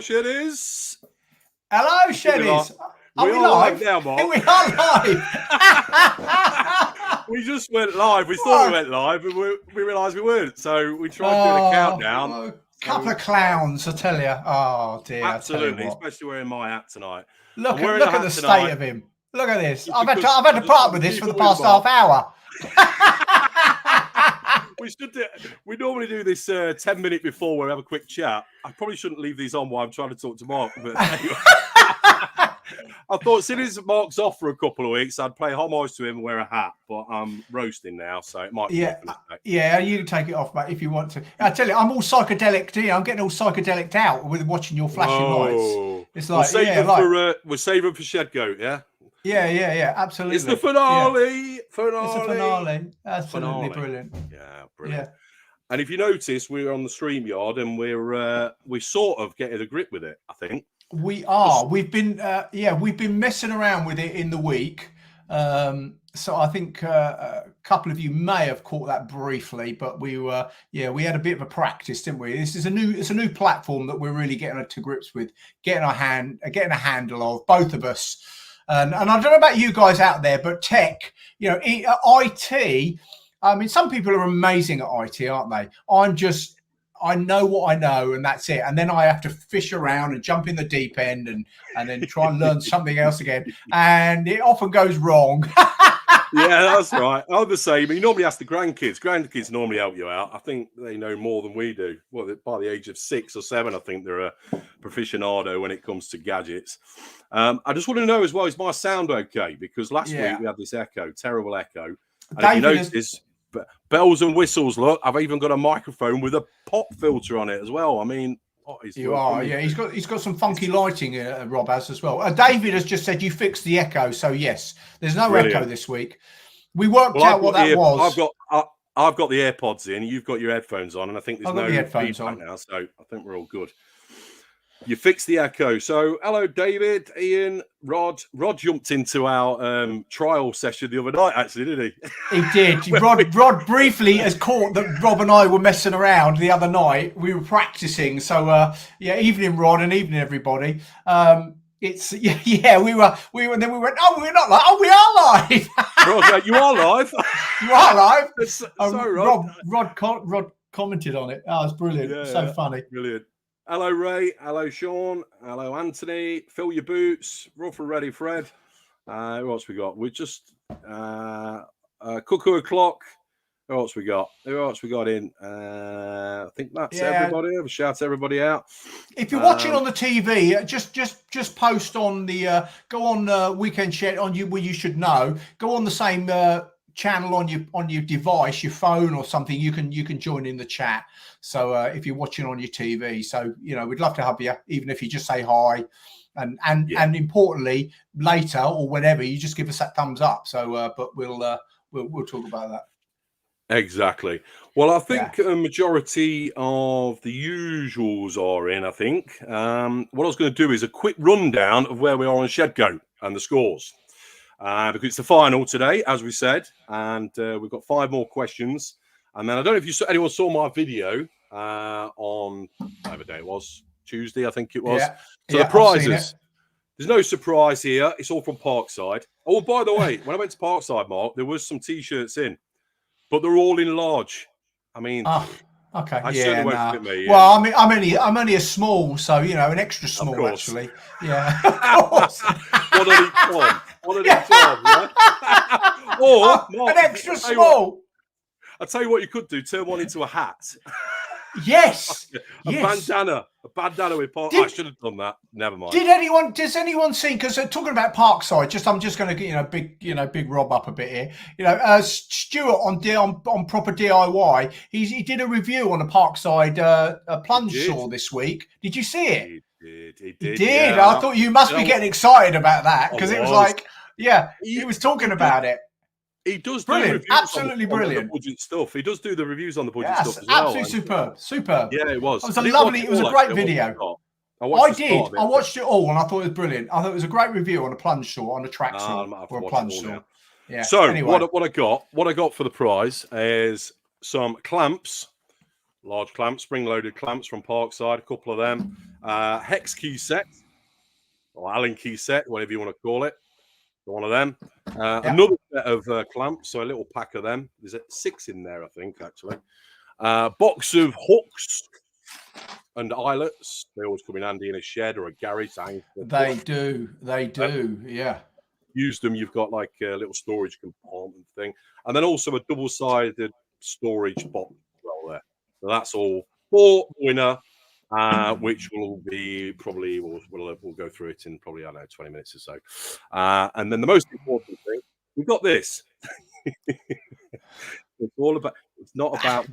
Sheddies. Hello, Sheddies. Are we live now, Mark? We are live. We just went live. We thought we went live, and we realised we weren't. So we tried doing a countdown. A couple of clowns, I tell you. Oh dear, absolutely, especially wearing my hat tonight. Look at the state of him. Look at this. I've had to part with this for the past half hour. We normally do this 10 minutes before we have a quick chat. I probably shouldn't leave these on while I'm trying to talk to Mark. But anyway. I thought, since Mark's off for a couple of weeks, I'd play homage to him and wear a hat. But I'm roasting now, so it might be. Yeah, you can take it off, mate, if you want to. I tell you, I'm all psychedelic. I'm getting all psychedelic out with watching your flashing lights. It's like we're saving for Shed Goat, yeah. Yeah, absolutely. It's the finale. It's the finale. Absolutely brilliant. Yeah, brilliant. Yeah. And if you notice, we're on the StreamYard and we're sort of getting a grip with it, I think. We are. We've been messing around with it in the week. So I think a couple of you may have caught that briefly, but we had a bit of a practice, didn't we? It's a new platform that we're really getting to grips with, getting a handle of, both of us. And I don't know about you guys out there, but tech, IT, I mean, some people are amazing at IT, aren't they? I know what I know, and that's it. And then I have to fish around and jump in the deep end and then try and learn something else again. And it often goes wrong. Yeah, that's right. I'm the same. You normally ask the grandkids. Grandkids normally help you out. I think they know more than we do. Well, by the age of 6 or 7, I think they're a proficionado when it comes to gadgets. I just want to know as well, is my sound okay? Because last week we had this terrible echo. And if you notice, bells and whistles, look, I've even got a microphone with a pop filter on it as well. I mean, he's got some funky lighting, Rob has as well. David has just said you fixed the echo, so yes, there's no echo this week. We worked out what that was. I've got the AirPods in, you've got your headphones on, and I think there's no headphones feedback now, so I think we're all good. You fixed the echo. So, hello, David, Ian, Rod. Rod jumped into our trial session the other night, actually, didn't he? He did. Rod briefly has caught that Rob and I were messing around the other night. We were practicing. So, evening, Rod, and evening, everybody. We were, and then we went, oh, we're not live. Oh, we are live. Rod, you are live. You are live. Sorry, Rod. Rod commented on it. Oh, it's brilliant. Yeah, so funny. Brilliant. Hello, Ray. Hello, Sean. Hello, Anthony. Fill your boots. Rough and ready, Fred. Who else we got? We're just Cuckoo O'Clock. Who else we got? In? I think that's everybody. I'll shout everybody out. If you're watching on the TV, just post on the go on Weekend Shed on you where you should know. Go on the same channel on your device, your phone or something. You can join in the chat. So if you're watching on your TV, so we'd love to have you, even if you just say hi, and importantly later or whenever you just give us that thumbs up. So but we'll talk about that. Exactly. Well, I think a majority of the usuals are in. I think what I was going to do is a quick rundown of where we are on Shed Goat and the scores. Because it's the final today, as we said, and we've got 5 more questions. And then I don't know if anyone saw my video on whatever day it was, Tuesday, I think it was. So the prizes, there's no surprise here. It's all from Parkside. Oh, by the way, when I went to Parkside, Mark, there was some T-shirts in, but they're all in large. I mean, okay, me. Well, I'm only a small, so an extra small actually. Yeah, of course. One on each arm. One on each arm, yeah? Or Mark, an extra small. I'll tell you what you could do, turn one into a hat. Yes. A bandana with I should have done that. Never mind. Does anyone see, because talking about Parkside, I'm just going to big Rob up a bit here. Stuart on proper DIY, he did a review on a Parkside plunge saw this week. Did you see it? He did. Yeah. I thought you must be getting excited about that, because it was like, he was talking about it. He does brilliant, do absolutely brilliant. On the budget stuff. He does do the reviews on the budget stuff as well. Absolutely superb. Yeah, it was. It was a great video. I watched it all, and I thought it was brilliant. I thought it was a great review on a plunge saw, on a track saw, or a plunge saw. Yeah. So anyway. what I got for the prize is some clamps large clamps, spring-loaded clamps from Parkside, a couple of them. Hex key set, or Allen key set, whatever you want to call it. One of them. Another set of clamps, so a little pack of them. There's 6 in there, I think, actually. Box of hooks and eyelets. They always come in handy in a shed or a garage. They do, yeah. Use them. You've got like a little storage compartment thing, and then also a double-sided storage box as well there. So that's all for winner, which will be probably we'll go through it in probably, I don't know, 20 minutes or so. And then the most important thing, we've got this. It's all about. It's not about.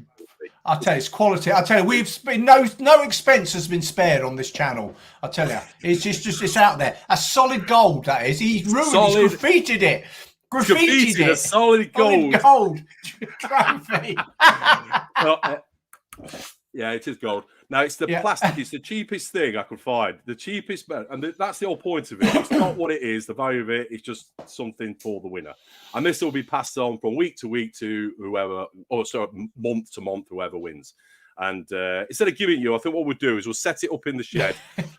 I tell you, it's quality. I tell you, we've been no expense has been spared on this channel. I tell you, it's just it's out there. A solid gold, that is. He's ruined. He's graffitied it. Graffitied it. A solid gold. Trophy. Yeah, it is gold. Now it's the plastic. It's the cheapest thing I could find. The cheapest, and that's the whole point of it. It's not what it is. The value of it is just something for the winner. And this will be passed on from week to week to whoever, or sorry, month to month, whoever wins. And instead of giving you, I think what we'll do is we'll set it up in the shed,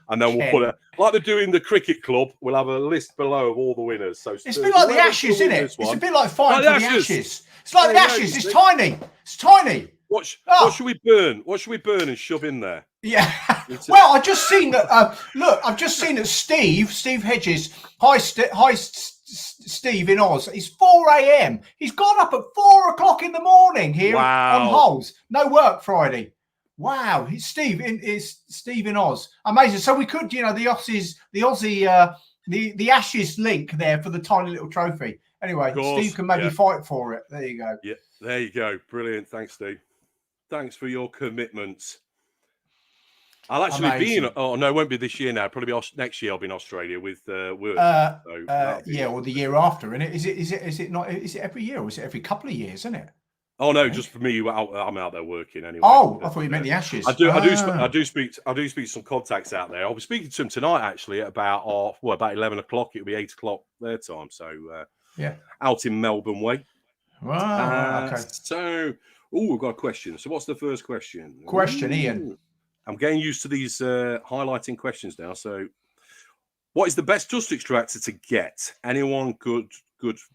and then we'll put it like they're doing the cricket club. We'll have a list below of all the winners. So it's a bit like the Ashes, isn't it? It's a bit like fighting for the Ashes. It's like the Ashes. It's tiny. It's tiny. What should we burn? What should we burn and shove in there? Yeah. Well, I've just seen that. Look, I've just seen that Steve Hedges. Hi, Steve in Oz. It's 4 a.m. He's gone up at 4 o'clock in the morning here on holes. No work Friday. Wow. It's Steve in Oz. Amazing. So we could, the Aussie, the Ashes link there for the tiny little trophy. Anyway, Steve can maybe fight for it. There you go. Yeah, there you go. Brilliant. Thanks, Steve. Thanks for your commitment. I'll actually be in. Oh no, it won't be this year now. Probably next year. I'll be in Australia with work. Or the year after, isn't it? Is it not? Is it every year or is it every couple of years? Isn't it? Oh no, just for me. I'm out there working anyway. Oh, I thought you meant the Ashes. I do speak to some contacts out there. I'll be speaking to them tonight actually at about 11 o'clock. It'll be 8 o'clock their time. So out in Melbourne way. Wow. Okay. So. Oh, we've got a question. So what's the first question? Ian. I'm getting used to these highlighting questions now. So what is the best dust extractor to get? Anyone good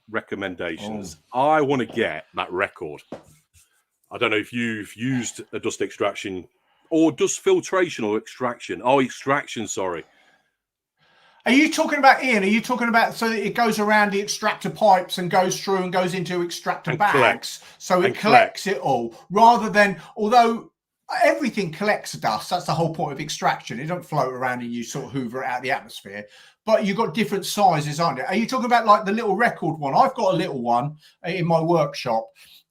recommendations? I want to get that record. I don't know if you've used a dust extraction or dust filtration or extraction. Oh, extraction, sorry. Are you talking about, Ian? Are you talking about so that it goes around the extractor pipes and goes through and goes into extractor bags? So it collects it all rather than, although everything collects dust. That's the whole point of extraction. It don't float around and you sort of hoover it out of the atmosphere. But you've got different sizes, aren't you? Are you talking about like the little record one? I've got a little one in my workshop.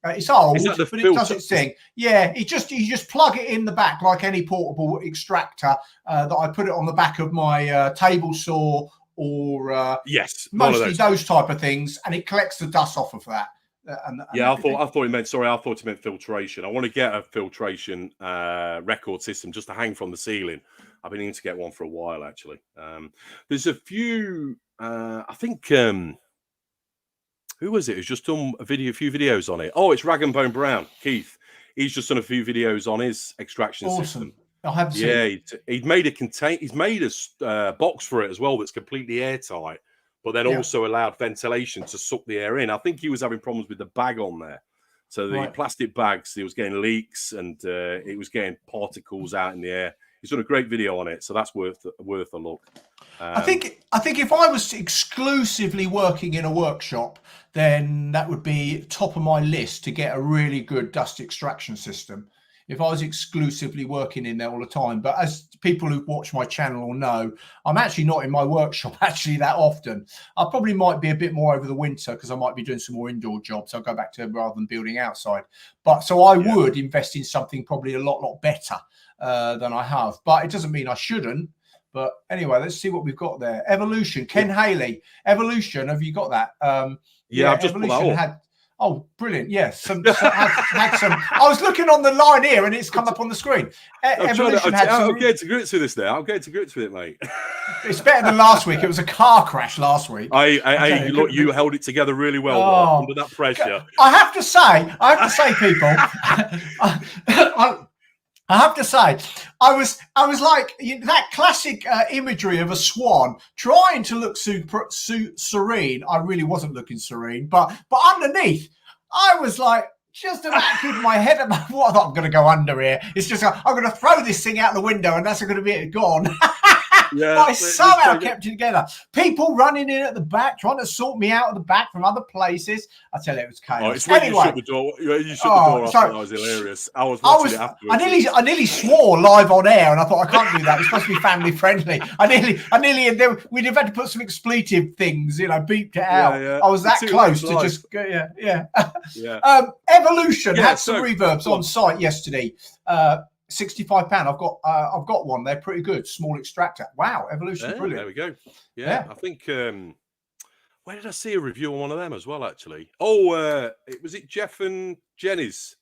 It's old, but it does its thing. Yeah, you just plug it in the back like any portable extractor that I put it on the back of my table saw or mostly those type of things, and it collects the dust off of that. I thought it meant filtration. I want to get a filtration record system just to hang from the ceiling. I've been needing to get one for a while actually. There's a few. I think. Who was it who's just done a few videos on it? Oh, it's Rag and Bone Brown, Keith. He's just done a few videos on his extraction system. I have seen. Yeah, he's made a box for it as well that's completely airtight, but then also allowed ventilation to suck the air in. I think he was having problems with the bag on there. So the plastic bags, he was getting leaks and it was getting particles out in the air. He's done a great video on it, so that's worth a look. I think if I was exclusively working in a workshop, then that would be top of my list to get a really good dust extraction system. If I was exclusively working in there all the time, but as people who watch my channel will know, I'm actually not in my workshop actually that often. I probably might be a bit more over the winter because I might be doing some more indoor jobs. I'll go back to rather than building outside. But so I would invest in something probably a lot better than I have. But it doesn't mean I shouldn't. But anyway, let's see what we've got there. Evolution, Ken Haley. Evolution, have you got that? I've just Evolution had. Oh, brilliant! Yes, had some. I was looking on the line here, and it's come up on the screen. I'm getting to grips with this now. I'm getting to grips with it, mate. It's better than last week. It was a car crash last week. Look, you held it together really well under that pressure. I have to say, people. I have to say, I was like that classic imagery of a swan trying to look serene. I really wasn't looking serene, but underneath, I was like just about keeping my head above what I'm going to go under here. It's just I'm going to throw this thing out the window, and that's going to be it gone. Yeah, but I somehow kept it together. People running in at the back, trying to sort me out at the back from other places. I tell you, it was chaos. Oh, it's when you shut the door. You shut the door. That was hilarious. I was watching it afterwards. I nearly swore live on air, and I thought I can't do that. It's supposed to be family friendly. I nearly, we'd have had to put some expletive things, beeped it out. Yeah. I was that close to just yeah. Evolution had some reverbs on site yesterday. £65. I've got one. They're pretty good. Small extractor. Wow, Evolution, brilliant. There we go. Yeah. I think where did I see a review on one of them as well? Actually, it Jeff and Jenny's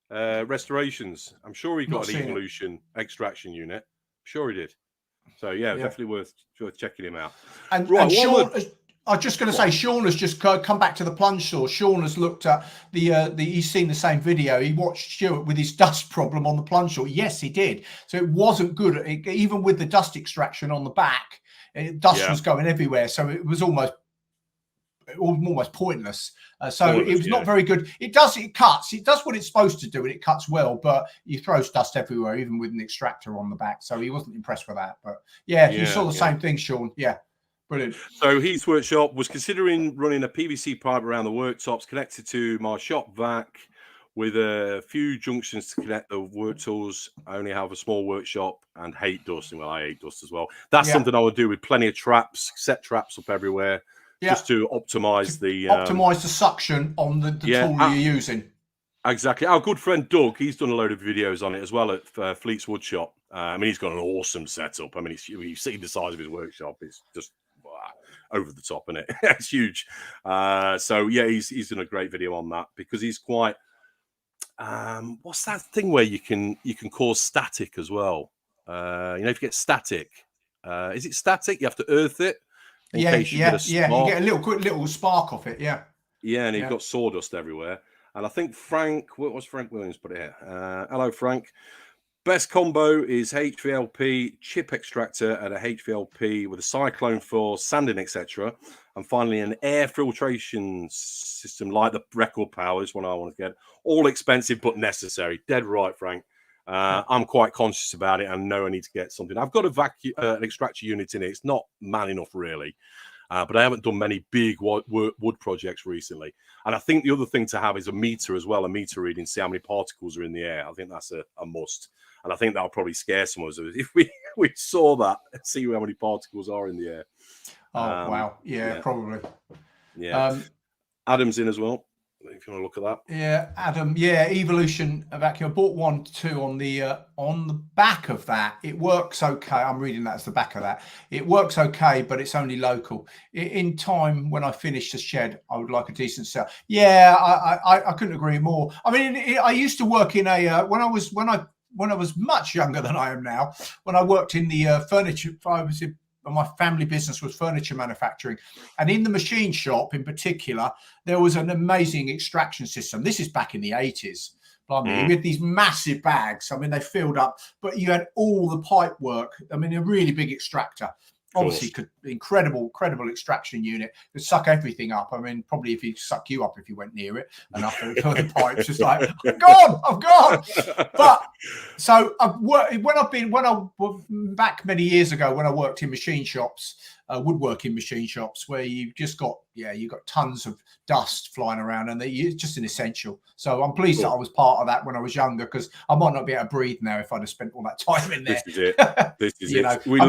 restorations. I'm sure he got an Evolution extraction unit. I'm sure he did. So definitely worth checking him out. And Sean, I was just going to say, Sean has just come back to the plunge saw. Sean has looked at he's seen the same video. He watched Stuart with his dust problem on the plunge saw. Yes, he did. So it wasn't good. Even with the dust extraction on the back, dust was going everywhere. So it was almost pointless. It was not very good. It cuts. It does what it's supposed to do, and it cuts well, but it throws dust everywhere, even with an extractor on the back. So he wasn't impressed with that. But you saw the same thing, Sean. Yeah. Brilliant. So Heath's Workshop was considering running a PVC pipe around the worktops connected to my shop vac with a few junctions to connect the work tools. I only have a small workshop and hate dust. Well, I hate dust as well. That's something I would do with plenty of traps, set traps up everywhere, just to optimize the suction on the tool you're using. Exactly. Our good friend Doug, he's done a load of videos on it as well at Fleet's Woodshop. He's got an awesome setup. You've seen the size of his workshop. It's just over the top, isn't it? It's huge. He's done a great video on that because he's quite what's that thing where you can cause static as well? If you get static, is it static? You have to earth it in case you get a spark. You get a quick little spark off it. And you've got sawdust everywhere. And I think Frank Williams put it here. Hello, Frank. Best combo is HVLP chip extractor and a HVLP with a cyclone for sanding, etc. And finally, an air filtration system like the Record Power is one I want to get. All expensive but necessary. Dead right, Frank. I'm quite conscious about it and know I need to get something. I've got an extractor unit in it. It's not man enough, really. But I haven't done many big wood projects recently. And I think the other thing to have is a meter as well, a meter reading, see how many particles are in the air. I think that's a must. And I think that'll probably scare some of us if we saw that, see how many particles are in the air. Oh, wow. Yeah, probably. Yeah. Adam's in as well, if you want to look at that. Yeah, Adam. Yeah, Evolution vacuum. I bought one too on the back of that. It works okay. I'm reading that as the back of that. It works okay, but it's only local. In time, when I finish the shed, I would like a decent sell. Yeah, I couldn't agree more. I mean, I used to work in a when I was much younger than I am now. When I worked in the furniture, my family business was furniture manufacturing, and in the machine shop in particular, there was an amazing extraction system. This is back in the 80s. We had these massive bags. I mean, they filled up, but you had all the pipe work. I mean, a really big extractor. Obviously, incredible extraction unit. Could suck everything up. I mean, probably if he'd suck you up if you went near it and up the pipes, just like I'm gone. But so when I back many years ago when I worked in machine shops, woodworking machine shops, where you just got tons of dust flying around, and it's just an essential. So I'm pleased that I was part of that when I was younger, because I might not be able to breathe now if I'd have spent all that time in there. This is it. This is it. We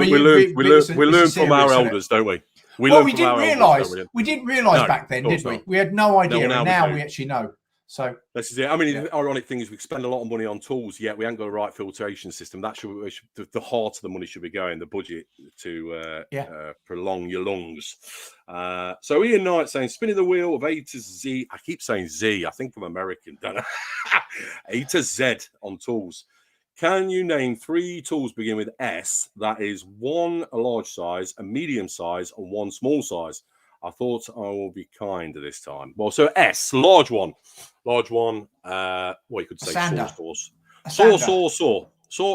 learn from our elders, don't we? We didn't realise back then, did we? We had no idea, and now we actually know. So this is it. I mean, the ironic thing is we spend a lot of money on tools, yet we haven't got the right filtration system. That should the heart of the money should be going, the budget, to prolong your lungs. So Ian Knight saying, spinning the wheel of A to Z. I keep saying Z. I think I'm American, don't I? A to Z on tools. Can you name 3 tools begin with S? That is 1 a large size, a medium size, and 1 small size. I thought I will be kind this time. Well, so S, large one. You could say sander. source. Saw, and a saw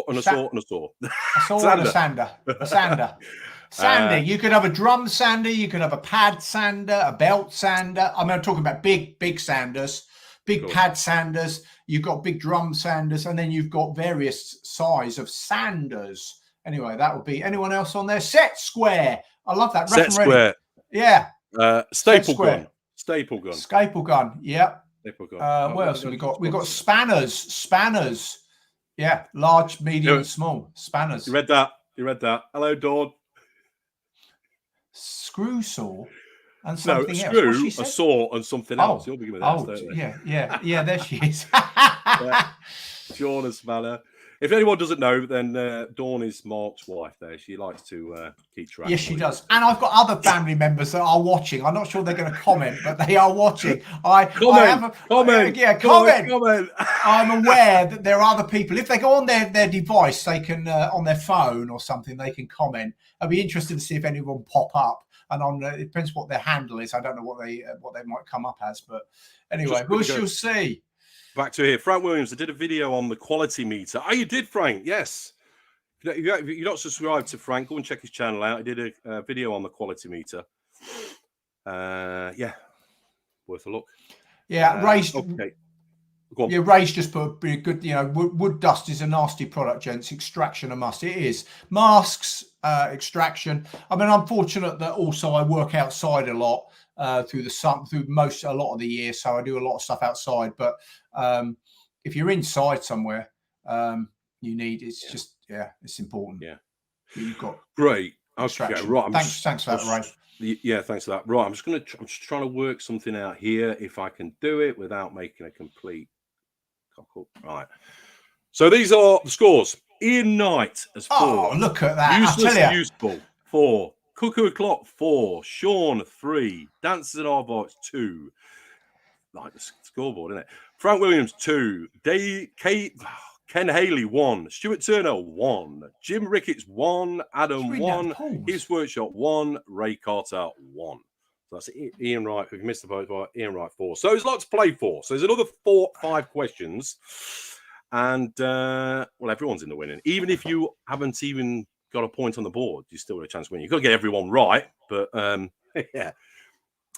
and a saw. A saw and a sander. A sander. Sander. You could have a drum sander. You could have a pad sander, a belt sander. I mean, I'm talking about big sanders, big pad sanders. You've got big drum sanders, and then you've got various size of sanders. Anyway, that would be anyone else on there. Set square. I love that. Set square. Yeah. Staple gun. Staple gun. Staple gun. Yep. Staple gun. What else have we got? We've got spanners. Yeah, large, medium, and small spanners. You read that? Hello, Dawn. Screw saw and something else. Screw, a saw, and something else. You'll be giving that. Yeah. There she is. Shauna Spanner. If anyone doesn't know, then Dawn is Mark's wife. There, she likes to keep track. Yes, she does. And I've got other family members that are watching. I'm not sure they're going to comment, but they are watching. Comment. I'm aware that there are other people. If they go on their device, they can on their phone or something, they can comment. I'd be interested to see if anyone pop up. And it depends what their handle is. I don't know what they might come up as, but anyway, we shall see. Back to here, Frank Williams. I did a video on the quality meter. Oh, you did, Frank? Yes. If you're not subscribed to Frank, go and check his channel out. I did a video on the quality meter. Yeah, worth a look. Yeah, Ray's. Okay. Yeah, Ray's just put a good. Wood dust is a nasty product, gents. Extraction a must. It is. Masks, extraction. I mean, I'm fortunate that also I work outside a lot. Through a lot of the year, so I do a lot of stuff outside. But if you're inside somewhere, you need it's important. Yeah, you've got great. Okay, right. Thanks for that, Ray. Yeah, thanks for that. Right, I'm just trying to work something out here if I can do it without making a complete cock up. Right. So these are the scores. Ian Knight has 4. Oh, look at that! Useless and useful 4. Cuckoo O'Clock 4, Sean 3, Dancers and Arbots 2. Like the scoreboard, isn't it? Frank Williams 2, Ken Haley 1, Stuart Turner 1, Jim Ricketts 1, Adam 1, His Workshop 1, Ray Carter 1. So that's Ian Wright. If you missed the vote, Ian Wright 4. So there's a lot to play for. So there's another 5 questions, and everyone's in the winning. Even if you haven't even got a point on the board, you still have a chance to win. You've got to get everyone right, but yeah.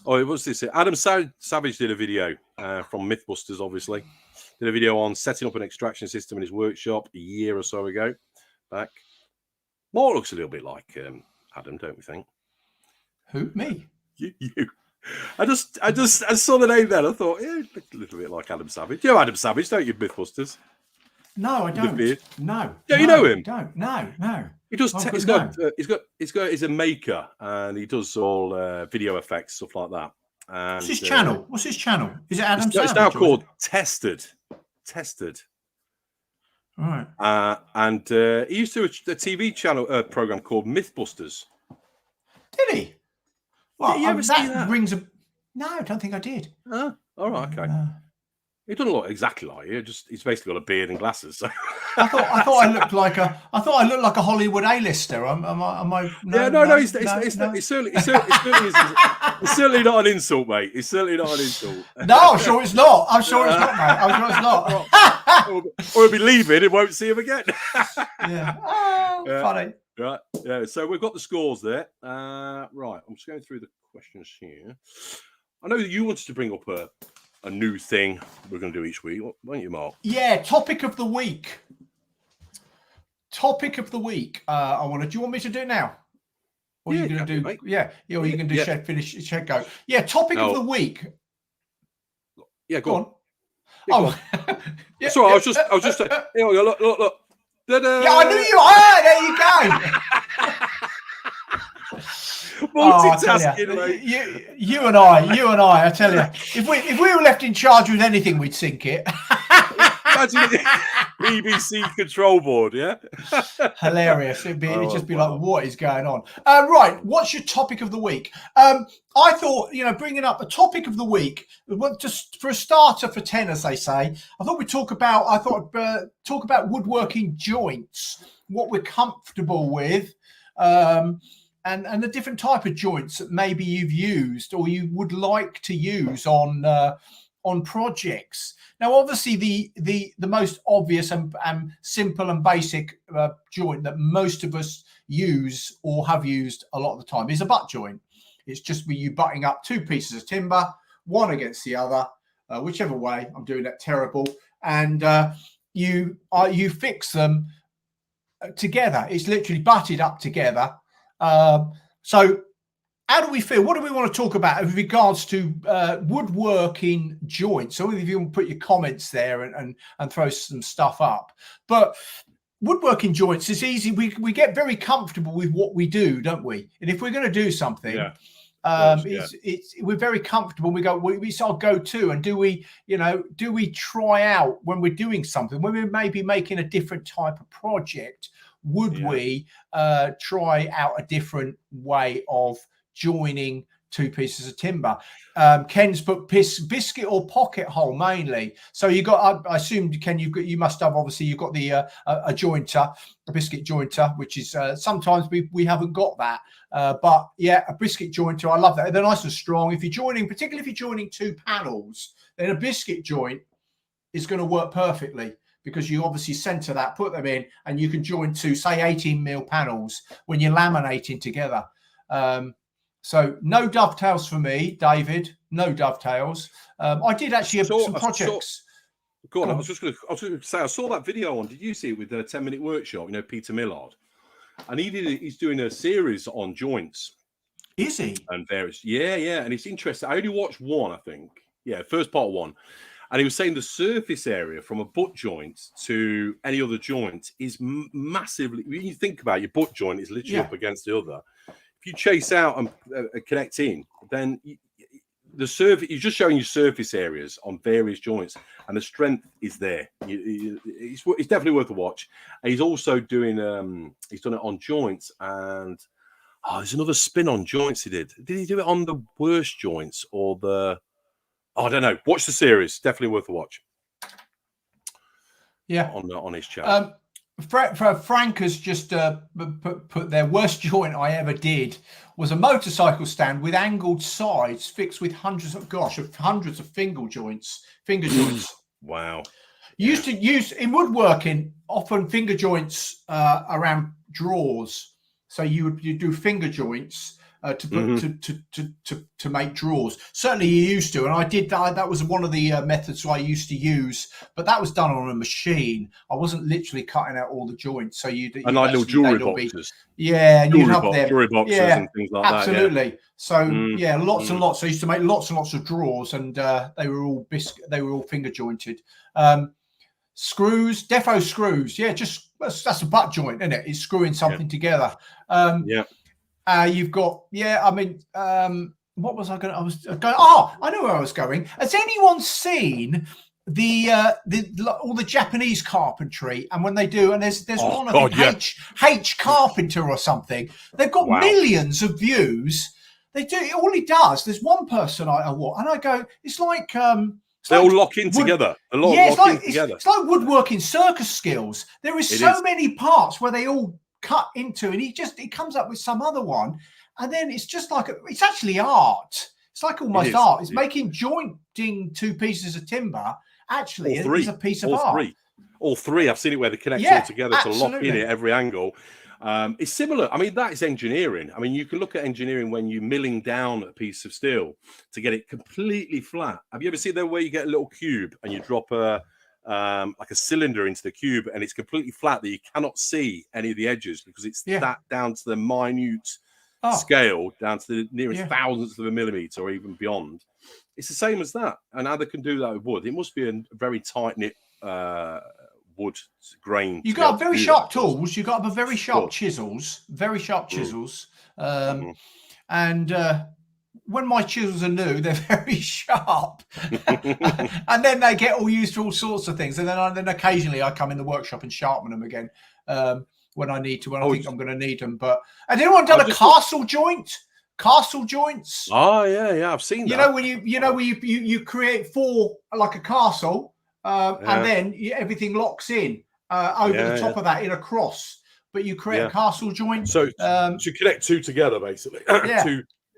Oh, what's this? Adam Savage did a video from Mythbusters, obviously. Did a video on setting up an extraction system in his workshop a year or so ago back. Mark looks a little bit like Adam, don't we think? Who? Me? You. I saw the name then. I thought, yeah, a little bit like Adam Savage. You know Adam Savage, don't you, Mythbusters? No, I don't. No. Yeah, you know him? Don't. No. He does. He's a maker, and he does all video effects, stuff like that. And, what's his channel? Is it Adam Savage? It's now called Tested. Right. And he used to do a TV channel program called Mythbusters. Did he? Well, did you ever see that? Rings a. No, I don't think I did. Oh, all right, okay. He doesn't look exactly like you. He's basically got a beard and glasses. So. I thought I looked like a Hollywood A-lister. Am I? No. He's certainly not an insult, mate. It's certainly not an insult. No, I'm sure it's not. Mate. I'm sure it's not. Or he'll be leaving and won't see him again. Yeah. Oh, funny. Right. Yeah. So we've got the scores there. Right. I'm just going through the questions here. I know that you wanted to bring up a new thing we're going to do each week, won't you, Mark? Yeah, topic of the week. Do you want me to do it now? Or are you going to do? Mate. Yeah, or you can do shed go. Yeah, topic of the week. Yeah, go on. Yeah, yeah, sorry, I was just. Here we go. Look. Da-da. Yeah, I knew you. There you go. Multitasking, mate. You and I tell you, if we were left in charge with anything, we'd sink it. Imagine BBC control board, yeah? Hilarious. It'd just be like, what is going on? Right, what's your topic of the week? I thought, bringing up a topic of the week, just for a starter for 10, as they say, I thought we'd talk about woodworking joints, what we're comfortable with, and the different type of joints that maybe you've used or you would like to use on on projects. Now, obviously, the most obvious and simple and basic joint that most of us use or have used a lot of the time is a butt joint. It's just you butting up two pieces of timber, one against the other, whichever way. I'm doing that terrible, and you fix them together. It's literally butted up together. So how do we feel? What do we want to talk about with regards to woodworking joints? So if you want to put your comments there and throw some stuff up. But woodworking joints is easy. We get very comfortable with what we do, don't we? And if we're going to do something, we're very comfortable. We go, it's our go-to. And do we try out when we're doing something, when we may be making a different type of project? Would we try out a different way of joining two pieces of timber? Ken's put biscuit or pocket hole mainly. So you got, I assume, Ken, you must have, obviously you've got the a jointer, a biscuit jointer, which is sometimes we haven't got that. But yeah, a biscuit jointer, I love that. They're nice and strong. If you're joining, particularly if you're joining two panels, then a biscuit joint is going to work perfectly, because you obviously center that, put them in, and you can join two, say 18mm panels when you're laminating together. So no dovetails for me, David. No dovetails. I did actually have some projects. Go on. I was just going to say, I saw that video on. Did you see it with the 10-minute workshop? Peter Millard, and he's doing a series on joints. Is he? And various, yeah, and it's interesting. I only watched one, I think. Yeah, first part one. And he was saying the surface area from a butt joint to any other joint is massively. When you think about it, your butt joint is literally up against the other. If you chase out and connect in, then the surface, you're just showing you surface areas on various joints, and the strength is there. It's definitely worth a watch. And he's also doing he's done it on joints, and there's another spin on joints he did. Did he do it on the worst joints or the? I don't know. Watch the series. Definitely worth a watch. Yeah, on his channel. Frank has just put their worst joint I ever did was a motorcycle stand with angled sides fixed with hundreds of finger joints. Wow. Used to use in woodworking often finger joints around drawers. So you do finger joints to put to make drawers. Certainly you used to, and I did that. That was one of the methods I used to use, but that was done on a machine. I wasn't literally cutting out all the joints. So you and like little jewelry boxes. And you'd have them jewelry boxes and things like absolutely. that. So lots and lots. I used to make lots and lots of drawers, and they were all finger jointed. Screws, defo screws. Yeah, that's a butt joint, isn't it? It's screwing something together. You've got, what was I going? I was going. I know where I was going. Has anyone seen all the Japanese carpentry? And when they do, and there's one, I think H Carpenter or something. They've got millions of views. They do. All he does. There's one person I watch, and I go. It's like they all lock in together. It's like woodworking circus skills. There is so many parts where they all cut into, and he comes up with some other one, and then it's just like it's actually art. It's like almost art. It's making jointing two pieces of timber actually is a piece of art. All three. I've seen it where they connect all together to lock in at every angle. It's similar. I mean, that is engineering. I mean, you can look at engineering when you're milling down a piece of steel to get it completely flat. Have you ever seen that where you get a little cube and you drop like a cylinder into the cube and it's completely flat that you cannot see any of the edges because it's that down to the minute scale, down to the nearest thousandth of a millimeter or even beyond. It's the same as that. And how they can do that with wood, it must be a very tight-knit wood grain. You got very sharp tools. You got a very sharp chisels, and when my chisels are new, they're very sharp, and then they get all used for all sorts of things. And then occasionally I come in the workshop and sharpen them again when I need to. When I think I'm going to need them. But has anyone done a castle joint? Castle joints. Oh yeah, I've seen that. You know when you create four like a castle. And then everything locks in over the top of that in a cross, but you create a castle joint. So to connect two together, basically.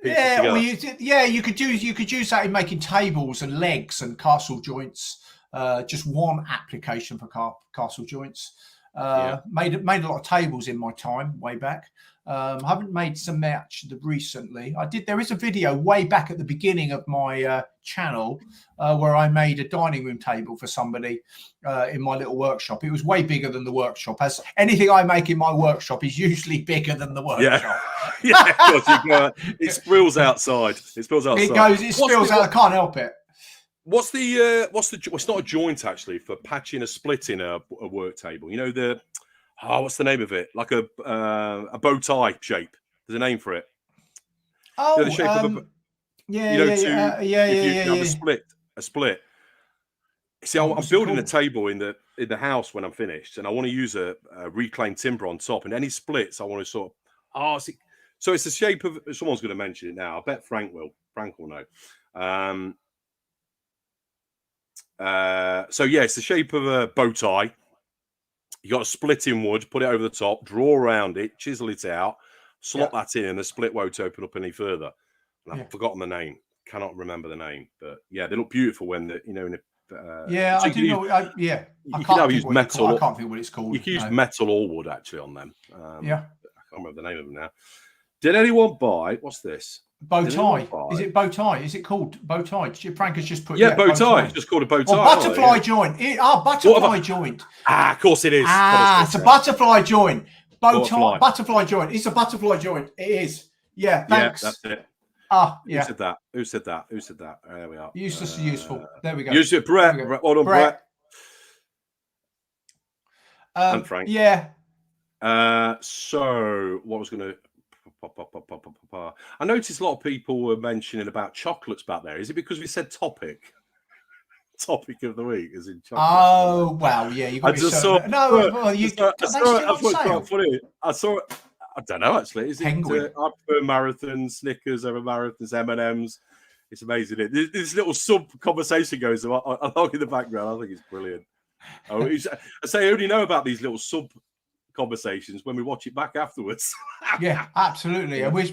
Yeah, or you could use that in making tables and legs and castle joints. Just one application for castle joints. Made a lot of tables in my time way back. I haven't made so much recently. There is a video way back at the beginning of my channel where I made a dining room table for somebody in my little workshop. It was way bigger than the workshop. As anything I make in my workshop is usually bigger than the workshop. Yeah, of course. It spills outside. It spills outside. It spills out. I can't help it. What's the it's not a joint actually for patching a split in a work table. You know what's the name of it? Like a bow tie shape. There's a name for it. Oh, the shape of a split. See, I'm building a table in the house when I'm finished, and I want to use a reclaimed timber on top. And any splits, I want to sort of so it's the shape of. Someone's going to mention it now. I bet Frank will. Frank will know. So yeah, it's the shape of a bow tie. You got a split in wood, put it over the top, draw around it, chisel it out, slot that in, and the split won't open up any further. And I've forgotten the name, cannot remember the name, but yeah, they look beautiful when they, you know. I do know. I can't use metal. I can't think what it's called. You can use metal or wood actually on them. I can't remember the name of them now. Did anyone buy? What's this? Bow tie. Is it bow tie? Is it called bow tie? Frank has just put bow tie. It's just called a bow tie. Butterfly joint. Butterfly joint. Of course it is. It's a butterfly joint. Bow tie. Butterfly joint. It's a butterfly joint. It is. Yeah. Thanks. Yeah, that's it. Yeah. Who said that? There we are. Useless and useful. There we go. Use it, Brett. Well done, Brett. And Frank. Yeah. So what was going to. I noticed a lot of people were mentioning about chocolates back there. Is it because we said topic of the week is in chocolate? Oh well, yeah. You got to funny. I saw it. I don't know actually. Is it? I prefer marathons, Snickers over marathons, M&Ms. It's amazing. This little sub conversation goes along in the background. I think it's brilliant. I say I only know about these little sub conversations when we watch it back afterwards. Yeah, absolutely. And we're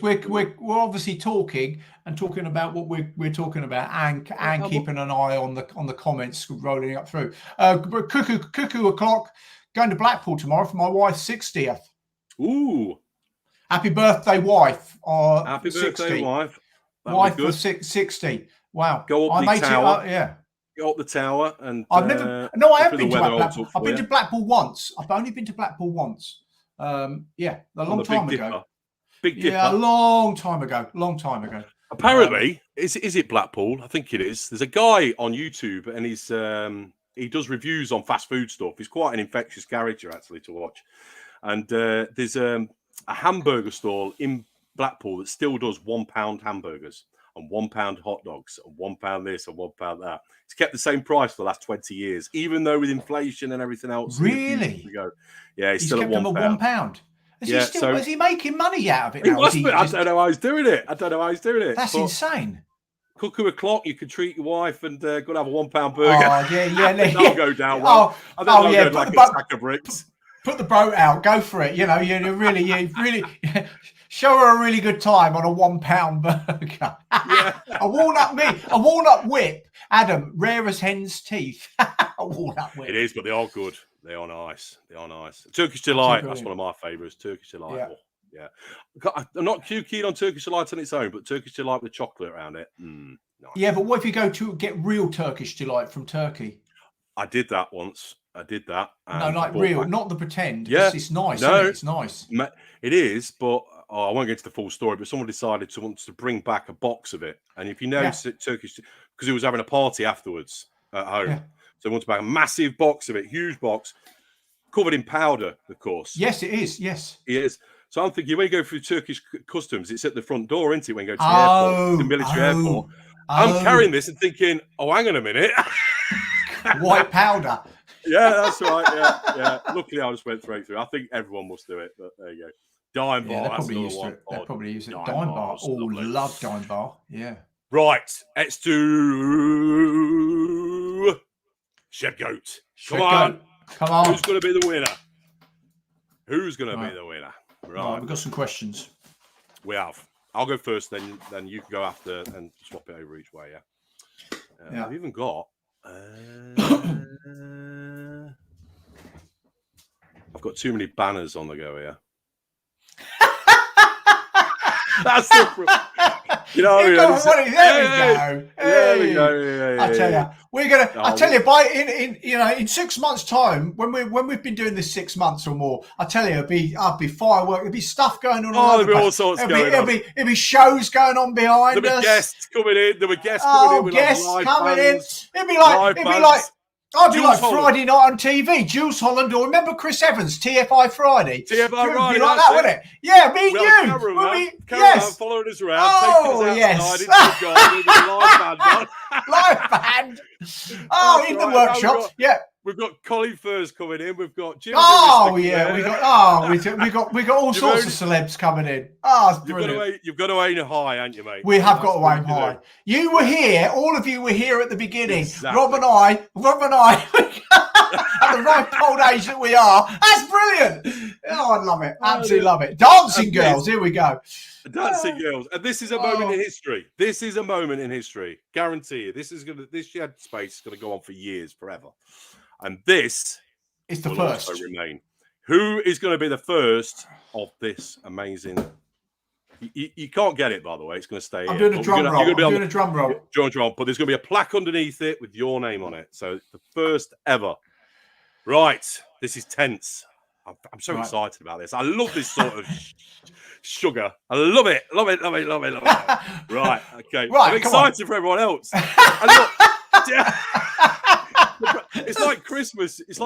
obviously talking about what we're talking about and keeping an eye on the comments rolling up through. Cuckoo o'clock, going to Blackpool tomorrow for my wife's 60th. Ooh. Happy birthday, wife. Happy 60. birthday, wife. Wife for 60. Wow. Go up the tower. Go up the tower and I haven't been to Blackpool. I've been to Blackpool once. I've only been to Blackpool once. A long time ago. Big Dipper. Yeah, a long time ago. Apparently, is it Blackpool? I think it is. There's a guy on YouTube and he does reviews on fast food stuff. He's quite an infectious character actually to watch. And there's a hamburger stall in Blackpool that still does £1 hamburgers and £1 hot dogs and £1 this and £1 that. It's kept the same price for the last 20 years, even though with inflation and everything else. Really? Yeah, he's still kept at £1. Is he making money out of it now? I don't know how he's doing it. That's insane. Cuckoo o'clock, you could treat your wife and go and have a £1 burger. Oh, yeah. That'll go down well. I think that'll go like a sack of bricks. Put the boat out, go for it. You know, you really show her a really good time on a £1 burger. Yeah. a walnut whip. Adam, rare as hen's teeth. A walnut whip. It is, but they are good. They are nice. Turkish Delight, that's one of my favourites. Turkish Delight. Yeah. I'm not too keen on Turkish Delight on its own, but Turkish Delight with chocolate around it. Nice. Yeah, but what if you go to get real Turkish Delight from Turkey? I did that once. No, like real, not the pretend. Yeah. It's nice. No, it's nice. It is, but I won't get into the full story. But someone decided to want to bring back a box of it, and if you notice it, Turkish, because he was having a party afterwards at home, so he wanted to buy a massive box of it, huge box, covered in powder, of course. Yes, it is. Yes, it is. So I'm thinking when you go through Turkish customs, it's at the front door, isn't it? When you go to the airport, the military airport. I'm carrying this and thinking, hang on a minute, white powder. Yeah, that's right. Yeah. Luckily, I just went straight through. I think everyone must do it, but there you go. Dime bar. They're probably used to it. They're probably used to it. Dime bar. Oh, love Dime bar. Yeah. Right. Let's do Shed Goat. Come on. Who's going to be the winner? Right. Right, we've got some questions. We have. I'll go first, then you can go after and swap it over each way. Yeah. I've even got. I've got too many banners on the go here. That's different. You know, there we go. There we go. Yeah, I tell you, we're gonna. I tell you, in 6 months' time, when we've been doing this 6 months or more, I tell you, I'll be fireworks. There'll be stuff going on. There'll be all sorts going on. There'll be shows going on behind us. There'll be guests coming in. There'll be guests coming in. Guests coming in. It'd be like. I'd be like Friday night on TV, Jules Holland, or remember Chris Evans, TFI Friday? TFI Friday. It'd be like that, wouldn't it? Yeah, me and you. Yes. Following us around, taking us outside into the garden with a live band on. Live band. In the workshops. We've got Colin Furs coming in. We've got Jim. We got all sorts of celebs coming in. It's brilliant. You've got to aim high, haven't you, mate? We have got to aim high. You were here. All of you were here at the beginning. Exactly. Rob and I, at the ripe old age that we are. That's brilliant. I love it. Absolutely love it. Dancing girls. Here we go. Dancing girls. And this is a moment in history. This is a moment in history. Guarantee you. This shed space is going to go on for years, forever. And this is the first. Also remain. Who is going to be the first of this amazing? You can't get it, by the way. It's going to stay. I'm doing a drum roll. Doing a drum roll. But there's going to be a plaque underneath it with your name on it. So it's the first ever. Right. This is tense. I'm so excited about this. I love this sort of sugar. I love it. Love it. Right. Okay. Right. I'm excited for everyone else. It's like Christmas. It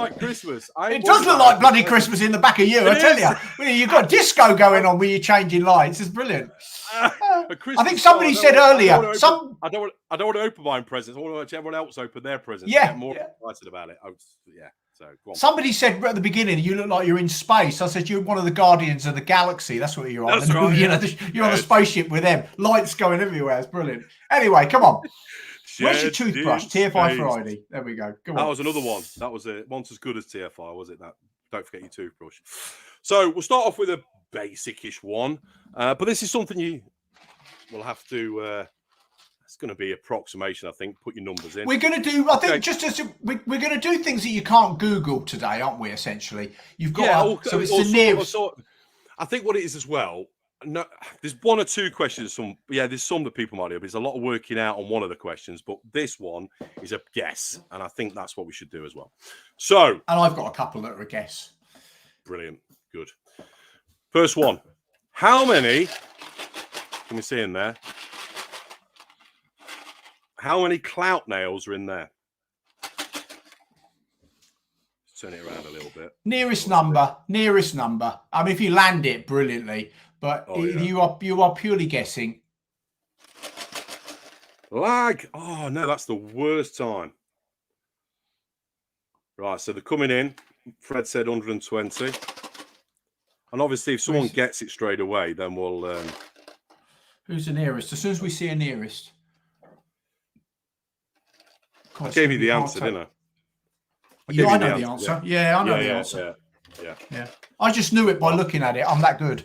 does look like bloody Christmas in the back of you. I tell you, you've got disco going on with you changing lights. It's brilliant. I think somebody said earlier. I don't want to open my presents. I want to watch everyone else open their presents. Yeah, get more excited about it. So go on. Somebody said at the beginning, you look like you're in space. I said you're one of the Guardians of the Galaxy. That's what you're on. That's right. You're on a spaceship with them. Lights going everywhere. It's brilliant. Anyway, come on. Where's your toothbrush? TFI Friday. There we go. Come on. That was another one. That was once as good as TFI, was it? That don't forget your toothbrush. So we'll start off with a basic-ish one, but this is something you will have to. It's going to be approximation, I think. Put your numbers in. We're going to do. I think we're going to do things that you can't Google today, aren't we? Essentially, you've got. So it's the nearest. I think what it is as well. No, there's one or two questions. There's some that people might do. But there's a lot of working out on one of the questions, but this one is a guess, and I think that's what we should do as well. So, and I've got a couple that are a guess. Brilliant, good. First one: how many? Can we see in there? How many clout nails are in there? Let's turn it around a little bit. Nearest number. I mean, if you land it brilliantly. But you are purely guessing. Lag. Oh, no, that's the worst time. Right, so they're coming in. Fred said 120. And obviously, if someone gets it straight away, then we'll... Who's the nearest? As soon as we see a nearest. I gave you the answer, didn't I? I know the answer. Yeah, I know the answer. Yeah. I just knew it by looking at it. I'm that good.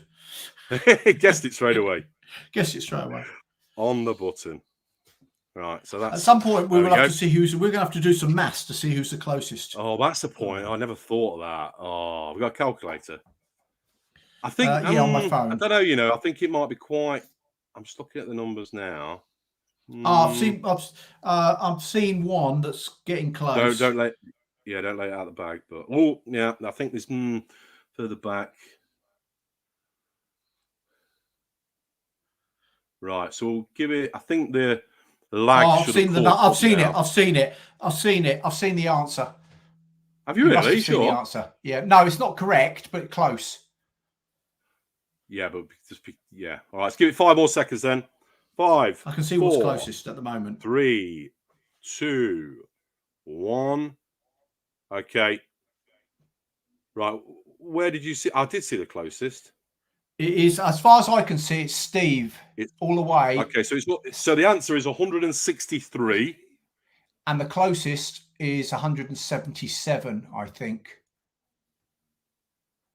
Guessed it straight away. On the button. Right, so that's at some point we will have to see we're gonna have to do some maths to see who's the closest. Oh, that's the point. I never thought of that. Oh, we've got a calculator. I think on my phone. I don't know, I think it might be quite. I'm just looking at the numbers now. I've seen one that's getting close. Don't lay it out of the bag, but I think there's further back. Right, so we'll give it. I think the lag. I've seen it. I've seen the answer. Have you really? Sure. The answer. Yeah. No, it's not correct, but close. Yeah, but All right, let's give it 5 more seconds then. 5. I can see 4, what's closest at the moment. 3, 2, 1. Okay. Right. Where did you see? I did see the closest. It is, as far as I can see, it's Steve. All the way. Okay, so it's not. So the answer is 163, and the closest is 177. I think.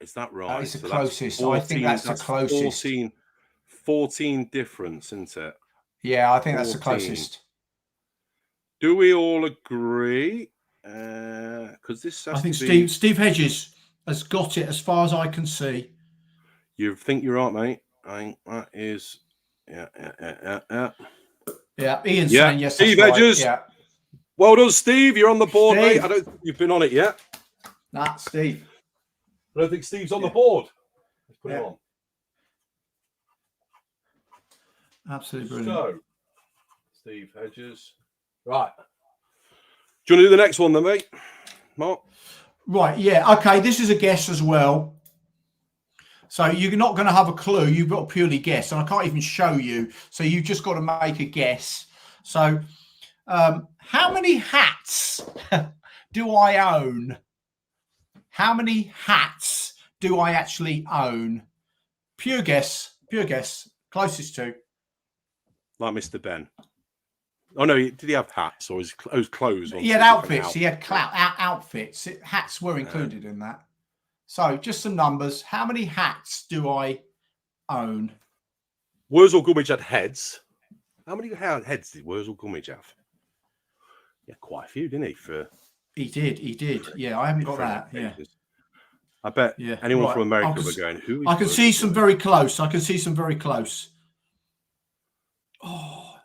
Is that right? That is the closest. I think that's the closest. 14 difference, isn't it? Yeah, I think that's the 14. closest. Do we all agree? Because this has I think to be... Steve Hedges has got it as far as I can see. You think you're right, mate? I think that is... Yeah. Yeah, Ian's saying yes, Steve that's right. Hedges. Yeah. Well done, Steve. You're on the board, Steve. mate. I don't think you've been on it yet. Nah, Steve. I don't think Steve's on the board. Let's put it on. Absolutely brilliant. So, Steve Hedges. Right. Do you want to do the next one then, mate? Mark? Right, yeah. Okay, this is a guess as well. So you're not going to have a clue. You've got to purely guess. And I can't even show you. So you've just got to make a guess. So how many hats do I own? How many hats do I actually own? Pure guess. Pure guess. Closest to. Like Mr. Ben. Oh, no. Did he have hats or his clothes? He had outfits. He had outfits. Hats were included in that. So just some numbers. How many hats do I own? Wurzel Gummidge had heads. How many heads did Wurzel Gummidge have? Yeah, quite a few, didn't he? He did. Yeah, I haven't got that. Yeah. I bet anyone from America were going, who is I can see some very close. I can see some very close. Oh,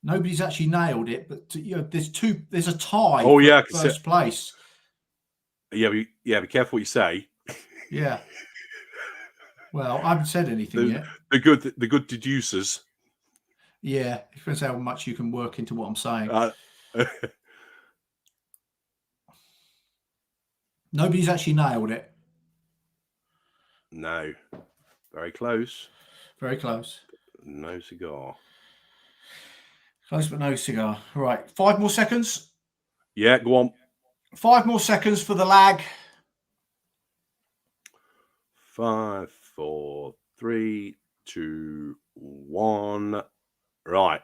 nobody's actually nailed it, but there's a tie. Oh, yeah, first place. Yeah, be careful what you say. Yeah. Well, I haven't said anything yet. The good deducers. Yeah, it depends how much you can work into what I'm saying. Nobody's actually nailed it. No. Very close. Very close. No cigar. Close but no cigar. Right. 5 more seconds. Yeah, go on. 5 more seconds for the lag. 5, 4, 3, 2, 1. Right.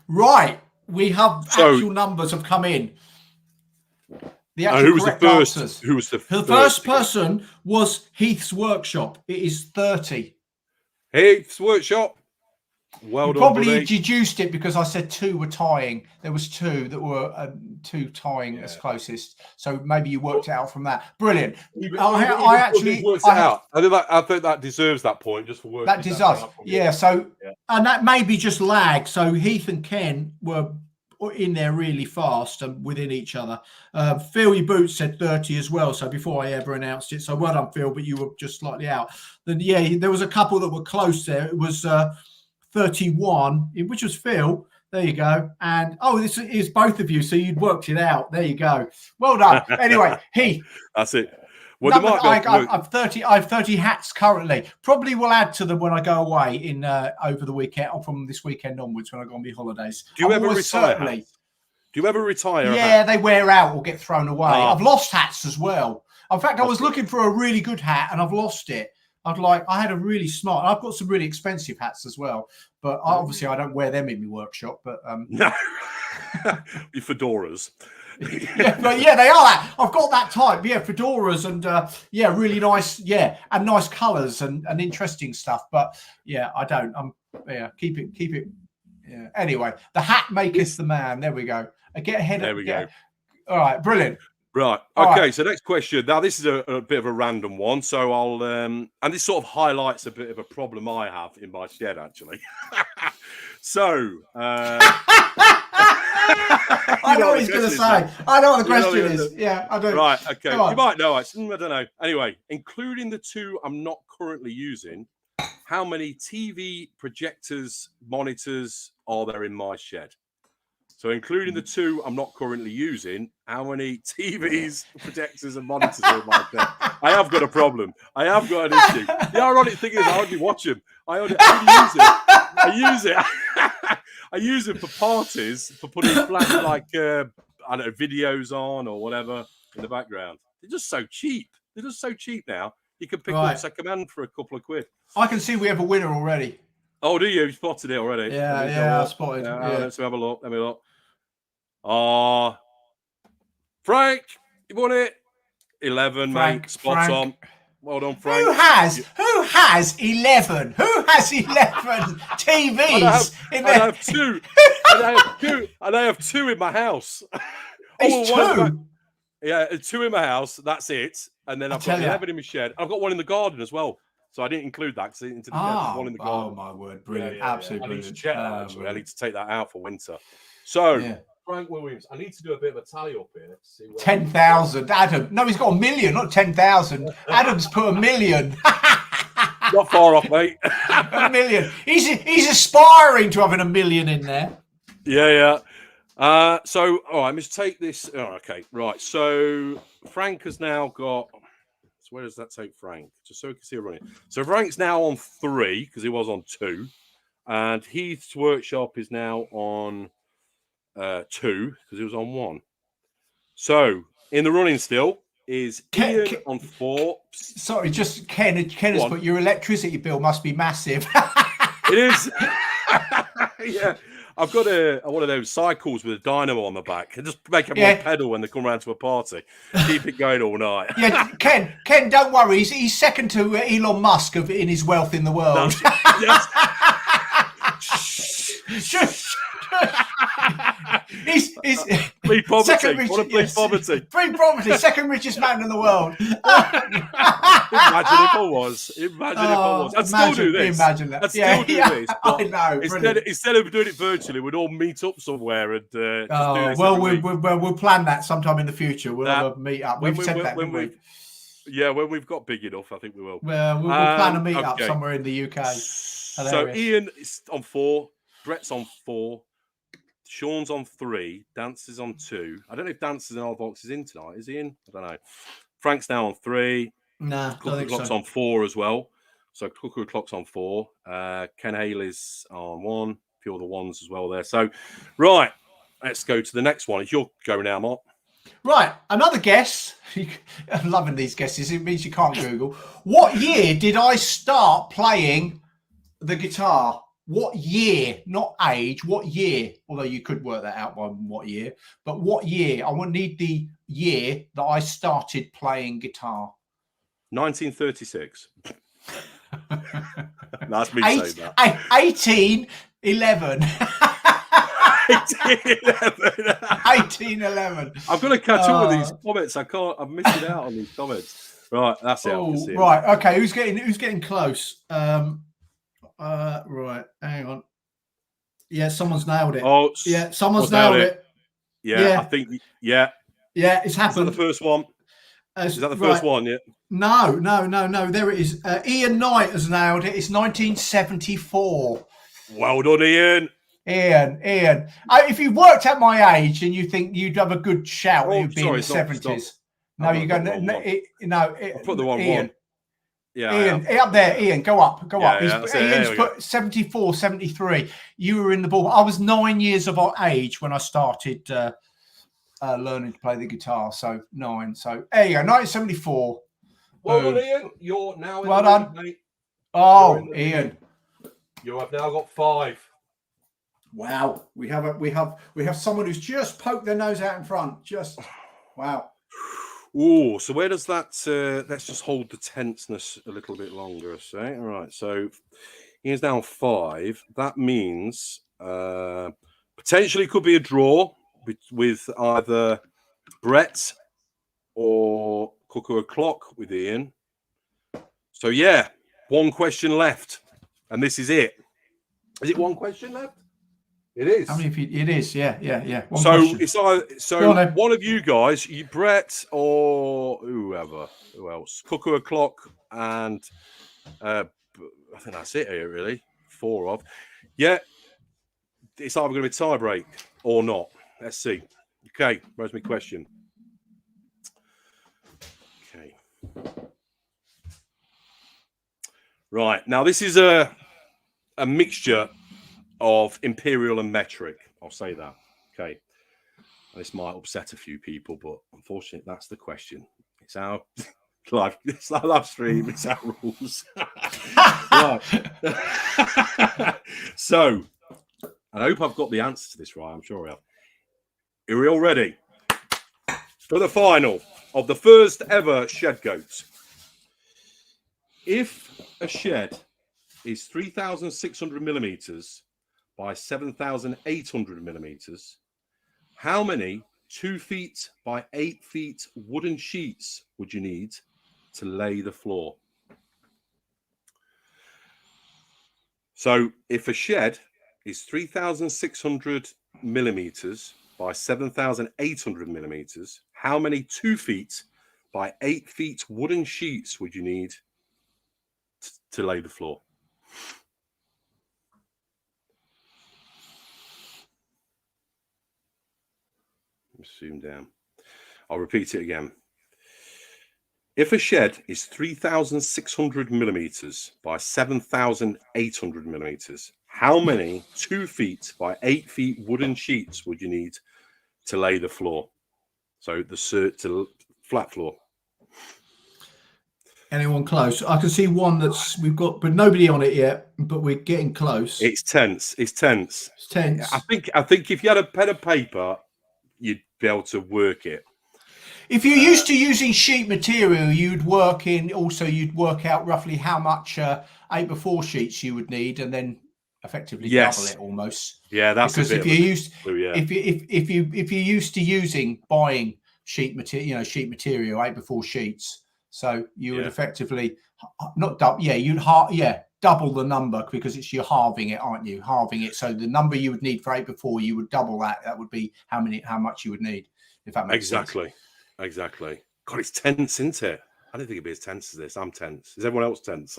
Right. We have actual numbers have come in. The actual who was the first? Answers. Who was the first person was Heath's Workshop. It is 30. Heath's Workshop. Well done. Probably deduced it because I said 2 were tying. There was 2 that were 2 tying as closest. So maybe you worked it out from that. Brilliant. I actually worked it out. I think that deserves that point just for working. That deserves. Yeah. So and that may be just lag. So Heath and Ken were in there really fast and within each other. Phil Boots said 30 as well. So before I ever announced it. So well done, Phil, but you were just slightly out. Then there was a couple that were close there. It was 31, which was Phil. There you go. And this is both of you. So you'd worked it out. There you go. Well done. Anyway, Heath. That's it. Well, I've 30 hats currently. Probably will add to them when I go away in over the weekend or from this weekend onwards when I go on my holidays. Do you ever retire? Do you ever retire? Yeah, they wear out or get thrown away. I've lost hats as well. In fact, I was looking for a really good hat and I've lost it. I had a really smart. I've got some really expensive hats as well, but obviously I don't wear them in my workshop. But no, your fedoras. But they are that. I've got that type. Yeah, fedoras and really nice. Yeah, and nice colours and interesting stuff. But yeah, I don't. Keep it. Yeah. Anyway, the hat maketh the man. There we go. I get ahead. There we go. All right, brilliant. Right. Okay. So next question. Now this is a bit of a random one. So I'll and this sort of highlights a bit of a problem I have in my shed actually. So. I know what he's going to say. I know what the question is. Yeah, I do. Right. Okay. You might know. I don't know. Anyway, including the 2 I'm not currently using, how many TV projectors, monitors are there in my shed? So including the 2 I'm not currently using, how many TVs, projectors and monitors are in my shed? I have got a problem. I have got an issue. The ironic thing is I hardly watch them. I only use it. I use it for parties, for putting flash videos on or whatever in the background. They're just so cheap. They're just so cheap now. You can pick up second-hand for a couple of quid. I can see we have a winner already. Oh, do you? You spotted it already? Yeah, I spotted. Let's have a look. Let me look. Frank, you won it. 11, Frank, mate. Spot on. Well done, Frank. Who has 11? Who has 11 TVs in there? I have two. And I have two in my house. It's two. Yeah, two in my house. That's it. And then I've got 11 in my shed. I've got one in the garden as well. So I didn't include that because into the shed. There's one in the garden. Oh my word! Brilliant, absolutely I need brilliant. to check that actually. I need to take that out for winter. So Frank Williams, I need to do a bit of a tally up here. 10,000. Adam, no, he's got 1 million, not 10,000. Adam's put 1 million. Not far off, mate. 1 million. He's aspiring to having 1 million in there. Yeah. So, all right, let's take this. Oh, okay, right. So, Frank has now got. So, where does that take Frank? Just so we can see it running. So, Frank's now on 3 because he was on 2, and Heath's workshop is now on 2 because he was on 1. So, in the running still is Ian on 4. Sorry, just Ken has put your electricity bill must be massive. It is. Yeah. I've got one of those cycles with a dynamo on the back. And just make everyone pedal when they come round to a party. Keep it going all night. Yeah, Ken, don't worry. He's second to Elon Musk in his wealth in the world. No, He's Bleed poverty. Second richest, What a bleed poverty. Bleed poverty. Second richest man in the world. Imagine if I was. I'd still do this. Imagine that. I'd still do this. I know. Instead of doing it virtually, we'd all meet up somewhere and just do this. Well, we'll plan that sometime in the future. We'll have a meet up. We've said that. When we've got big enough, I think we will. Well, we'll plan a meet up somewhere in the UK. So Ian is on 4, Brett's on 4, Sean's on 3, Dance is on 2. I don't know if Dance is in our boxes in tonight. Is he in? I don't know. Frank's now on 3. Nah, Cuckoo Clock's on 4 as well. So Cuckoo Clock's on 4. Ken Haley's on 1. A few other ones as well there. So, right, let's go to the next one. It's your go now, Mark. Right, another guess. I'm loving these guesses. It means you can't Google. What year did I start playing the guitar? What year? Not age. What year? Although you could work that out by what year. But what year? I want to need the year that I started playing guitar. 1936. That's me saying that. 1811. 1811. I've got to catch up with these comments. I'm missing out on these comments. Right, that's it. Right, okay. Who's getting close? Right, hang on. Yeah, someone's nailed it. Oh, yeah, someone's nailed it. Yeah, I think. Yeah, it's happened. Is that the first one? Is that the first one? Yeah. No. There it is. Ian Knight has nailed it. It's 1974. Well done, Ian. Ian. If you worked at my age and you think you'd have a good shout, you'd be in the 70s. No, you go. No, I put the wrong one. Yeah, Ian, up there, Ian, go up. Ian's put 74, 73. You were in the ball. I was 9 years of age when I started learning to play the guitar. So 9. So there you go, 1974. Well done, Ian. You're now in well the done. lead, mate. Oh, Ian. You have now got 5. Wow. We have someone who's just poked their nose out in front. Just wow. Oh, so where does that? Let's just hold the tenseness a little bit longer. All right. So Ian's down 5. That means potentially could be a draw with either Brett or Cuckoo O'Clock with Ian. So yeah, one question left, and this is it. Is it one question left? It is. How many of you? It is. Yeah. One so question. it's either one of you guys, Brett or whoever, who else? Cuckoo O'Clock and I think that's it here. Really, 4 of. Yeah, it's either going to be tie break or not. Let's see. Okay, where's my question? Okay. Right now, this is a mixture of imperial and metric. I'll say that. Okay. And this might upset a few people, but unfortunately, that's the question. It's our live stream. It's our rules. Right. So, I hope I've got the answer to this right. I'm sure I have. Are we all ready for the final of the first ever Shed Goats? If a shed is 3,600 millimeters by 7,800 millimeters, how many 2 feet by 8 feet wooden sheets would you need to lay the floor? So if a shed is 3,600 millimeters by 7,800 millimeters, how many 2 feet by 8 feet wooden sheets would you need to lay the floor? Let me zoom down. I'll repeat it again. If a shed is 3,600 millimeters by 7,800 millimeters, how many 2 feet by 8 feet wooden sheets would you need to lay the floor? So the flat floor. Anyone close? I can see one we've got, but nobody on it yet. But we're getting close. It's tense. It's tense. It's tense. I think if you had a pen and paper, you'd be able to work it. If you're used to using sheet material, you'd work out roughly how much 8x4 sheets you would need, and then effectively double it almost. Yeah, that's because if you're used to buying sheet material, sheet material 8x4 sheets, so you would effectively not double. Yeah, double the number, because you're halving it, aren't you? Halving it. So the number you would need for 8x4, you would double that. That would be how much you would need, if that makes sense. Exactly. God, it's tense, isn't it? I don't think it'd be as tense as this. I'm tense. Is everyone else tense?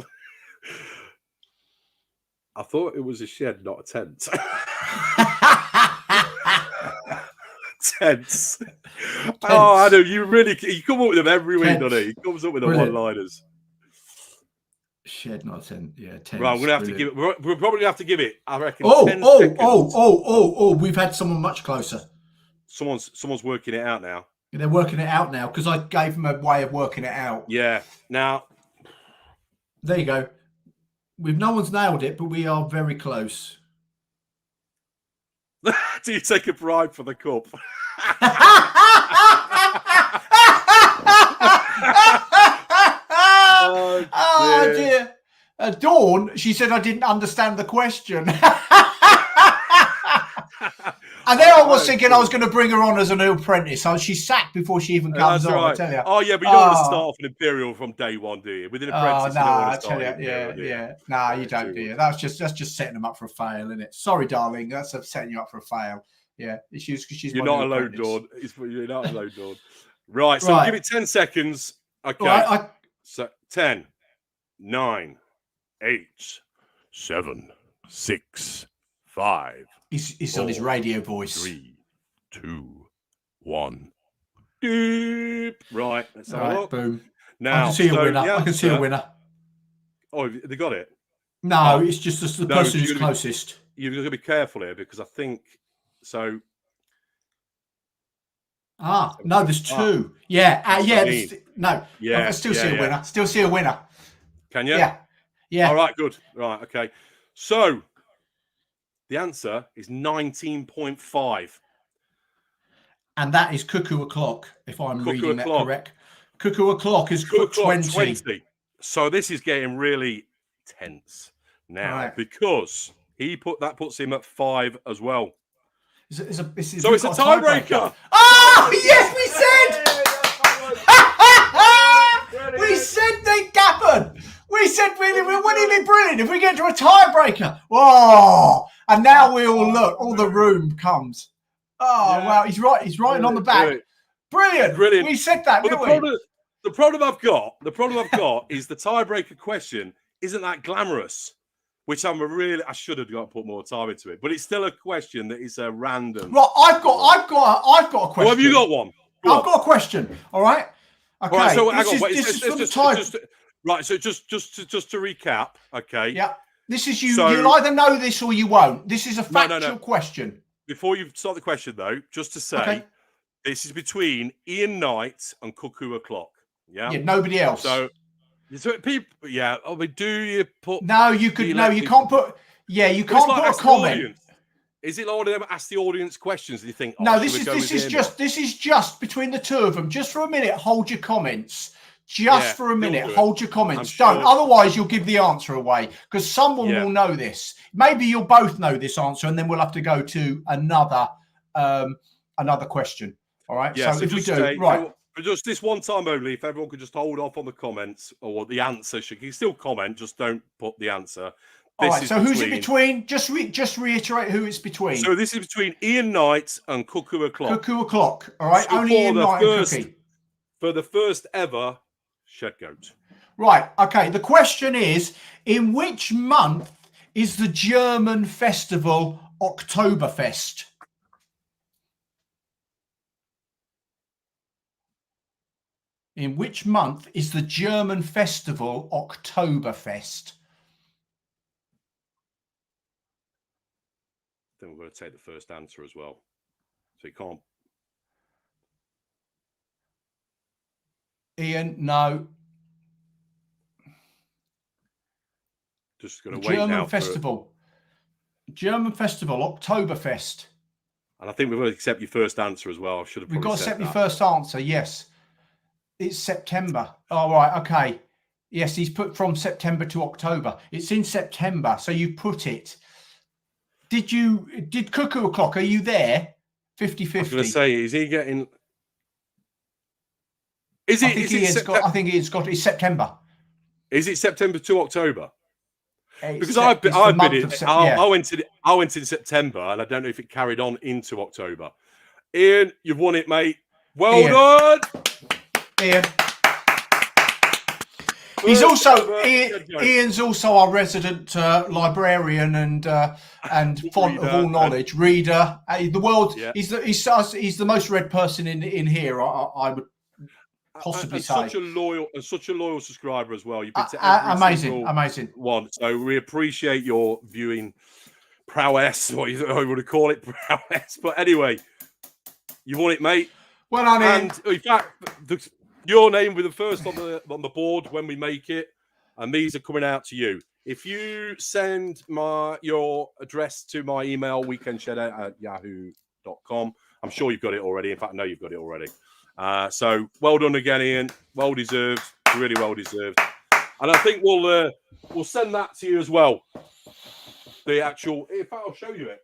I thought it was a shed, not a tent. Tense. Oh, I know. You come up with them every week, don't you? He comes up with the one-liners. Shed, not a tent. Yeah, tense. Right, we're probably gonna have to give it. I reckon. We've had someone much closer. Someone's working it out now. They're working it out now, because I gave them a way of working it out. Yeah. Now, there you go. No one's nailed it, but we are very close. Do you take a bribe for the cup? Oh dear. Dawn, she said I didn't understand the question. And then I was thinking I was going to bring her on as an apprentice. So she's sacked before she even comes on, right. I tell you. Oh, yeah, but you don't want to start off an Imperial from day one, do you? With an apprentice, you don't want to start Nah, you don't, do you? That's just setting them up for a fail, isn't it? Sorry, darling. That's setting you up for a fail. Yeah. You're not alone, Dawn. You're not alone, Dawn. Right, so give it 10 seconds. Okay. Right, so 10, 9, 8, 7, 6, 5. He's 4, on his radio voice. 3, 2, 1. Doop. Right, let's have a look. Boom. Now, I can see a winner. I can see a winner. Oh, they got it? No, it's just the person who's closest. You've got to be careful here, because I think so. No, there's 2. Yeah, no. Yeah, I still see a winner. Still see a winner. Can you? Yeah. All right, good. Right, okay. So the answer is 19.5. And that is cuckoo o'clock, if I'm reading that correct. Cuckoo o'clock is 20. So this is getting really tense now, because puts him at 5 as well. So it's a tiebreaker. Oh, yes, we said. We said they happened. We said we're winningly brilliant if we get to a tiebreaker. Whoa! And now we all look. All the room comes. Oh, wow. He's right. He's writing on the back. Brilliant. We said that, didn't we? The problem I've got is the tiebreaker question isn't that glamorous, which I should have got to put more time into it. But it's still a question that is a random. Right, I've got a question. Well, have you got one? I've got a question. All right. Okay. All right, so just to recap. Okay. Yeah. This is you. So, you'll either know this or you won't. This is a factual question. Before you start the question, though, just to say, this is between Ian Knight and Cuckoo O'Clock. Yeah. Nobody else. So people, yeah. Oh, but do you put? No, you could. No, you can't put. Yeah, you can't put a comment. Is it like them ask the audience questions? And you think? No, this is just between the two of them. Just for a minute, hold your comments Just for a minute, hold your comments. Don't, otherwise you'll give the answer away, because someone will know this. Maybe you'll both know this answer, and then we'll have to go to another question. All right. Yeah, so if we do, right. Just this one time only, if everyone could just hold off on the comments or the answer, you can still comment, just don't put the answer. All right, so who's it between? Just reiterate who it's between. So this is between Ian Knight and Cuckoo O'Clock. Cuckoo O'Clock. All right, so only Ian Knight and Cookie. For the first ever Shed Goat. Right, okay. The question is, in which month is the German festival Oktoberfest? In which month is the German festival Oktoberfest? Then we're going to take the first answer as well. So you can't. Ian, no. Just going to wait now. German festival, Oktoberfest. And I think we've got to accept your first answer as well. I should have. We've got to accept your first answer. Yes, it's September. All right, okay. Yes, he's put from September to October. It's in September, so you put it. Did Cuckoo O'Clock? Are you there? 50-50. I was going to say, is he getting? I think Ian's got. It's September. Is it September to October? Because I went in September, and I don't know if it carried on into October. Ian, you've won it, mate. Well done, Ian. He's also Ian's also our resident librarian and font of all knowledge, reader. The world. Yeah. He's the most read person in here. I would possibly say. Such a loyal subscriber as well. You've been to every amazing one. So we appreciate your viewing prowess, what you want to call it, prowess. But anyway, you won it, mate. Well, I mean, and in fact, your name will be the first on the board when we make it, and these are coming out to you. If you send your address to my email, weekendshedout@yahoo.com, I'm sure you've got it already. In fact, I know you've got it already. So well done again, Ian. Well deserved, really well deserved. And I think we'll send that to you as well. The actual. In fact, I'll show you it.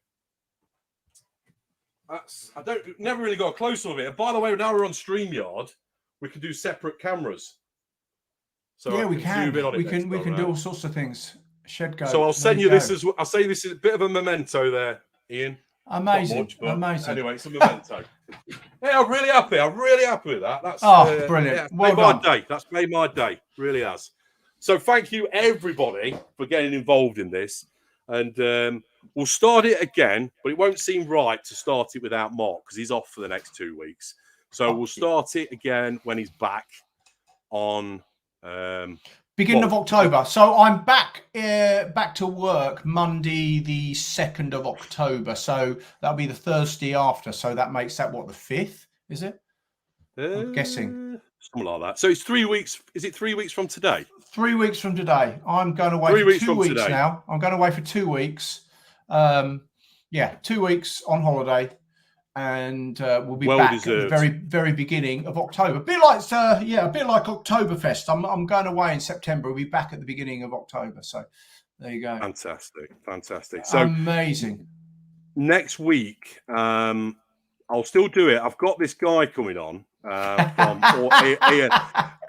Never really got a close of it. And by the way, now we're on StreamYard. We can do separate cameras. So yeah, we can. We can do all sorts of things. Shed Goat. So I'll send you this as well. I'll say this is a bit of a memento there, Ian. Amazing. Amazing. Anyway, it's a memento. Yeah, I'm really happy. I'm really happy with that. That's brilliant. Yeah, well made my day. That's made my day. Really has. So thank you everybody for getting involved in this. And we'll start it again, but it won't seem right to start it without Mark because he's off for the next 2 weeks. So we'll start it again when he's back on beginning of October. So I'm back to work Monday the 2nd of October. So that'll be the Thursday after. So that makes that what, the 5th, is it? I'm guessing. Something like that. So it's 3 weeks. Is it 3 weeks from today? 3 weeks from today. I'm going away for 2 weeks now. I'm going away for 2 weeks. 2 weeks on holiday. And we'll be back at the very, very beginning of October. A bit like Oktoberfest. I'm going away in September. We'll be back at the beginning of October. So there you go. Fantastic. So amazing. Next week, I'll still do it. I've got this guy coming on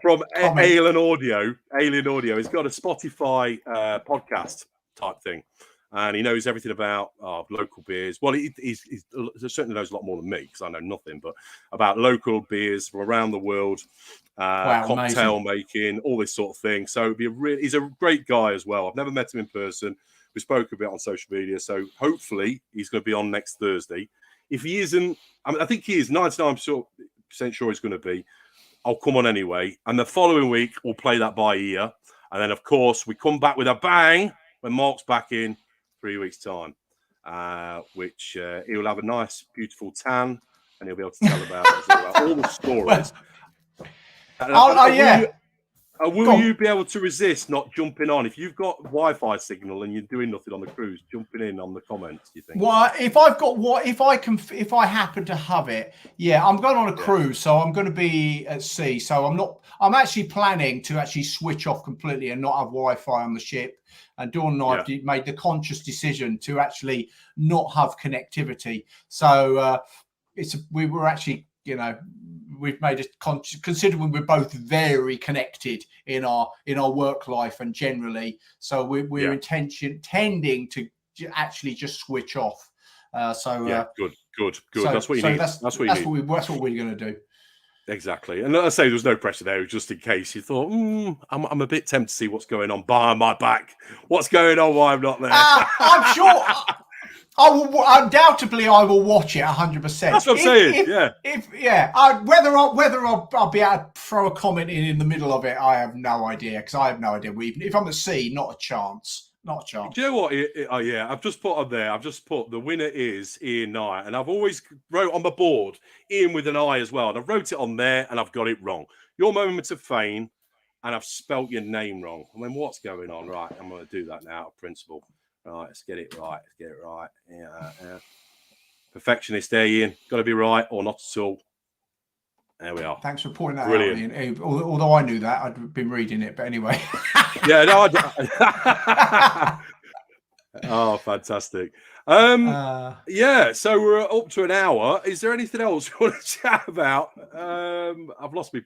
from Alien Audio. Alien Audio. He's got a Spotify podcast type thing. And he knows everything about local beers. Well, he certainly knows a lot more than me because I know nothing, but about local beers from around the world, cocktail making, all this sort of thing. So he's a great guy as well. I've never met him in person. We spoke a bit on social media. So hopefully he's going to be on next Thursday. If he isn't, I think he is 99% sure he's going to be. I'll come on anyway. And the following week, we'll play that by ear. And then, of course, we come back with a bang when Mark's back in 3 weeks' time, which he'll have a nice, beautiful tan, and he'll be able to tell about all the stories. Will you be able to resist not jumping on if you've got Wi-Fi signal and you're doing nothing on the cruise? Jumping in on the comments, do you think? Well, if I happen to have it, yeah, I'm going on a cruise, so I'm going to be at sea. So I'm actually planning to actually switch off completely and not have Wi-Fi on the ship. And Dawn and I have made the conscious decision to actually not have connectivity. So we were actually, we've made a conscious, considering we're both very connected in our work life and generally. So we're tending to actually just switch off. Good. So, that's what you need. That's what we're going to do. Exactly. And let's say there was no pressure there, just in case you thought, I'm a bit tempted to see what's going on behind my back. What's going on while I'm not there? I'm sure I will. Undoubtedly, I will watch it 100%. That's what I'm saying. Whether I'll be able to throw a comment in the middle of it, I have no idea, because I have no idea. If I'm at sea, not a chance. Not a chance. Do you know what? I've just put on there. I've just put the winner is Ian Nye, and I've always wrote on the board Ian with an I as well. And I've wrote it on there, and I've got it wrong. Your moment of fame, and I've spelt your name wrong. I mean, what's going on? Right, I'm going to do that now. Principle. Right, let's get it right. Yeah. Perfectionist there, Ian. Got to be right or not at all. There we are. Thanks for pointing that out, Ian. Although I knew that, I'd been reading it, but anyway. Yeah, no. Oh, fantastic. So we're up to an hour. Is there anything else you want to chat about? I've lost my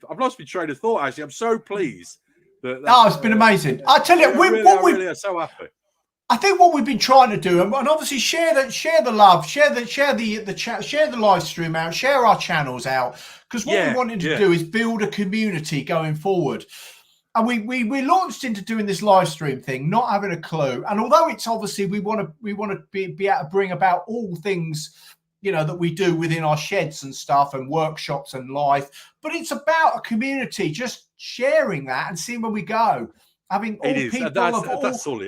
train of thought, actually. I'm so pleased that it's been amazing. I tell you, I'm so happy. I think what we've been trying to do, and obviously share the love, share the chat, share the live stream out, share our channels out, because what we wanted to do is build a community going forward. And we launched into doing this live stream thing, not having a clue. And although it's obviously we want to be able to bring about all things, that we do within our sheds and stuff and workshops and life, but it's about a community, just sharing that and seeing where we go. Having all people of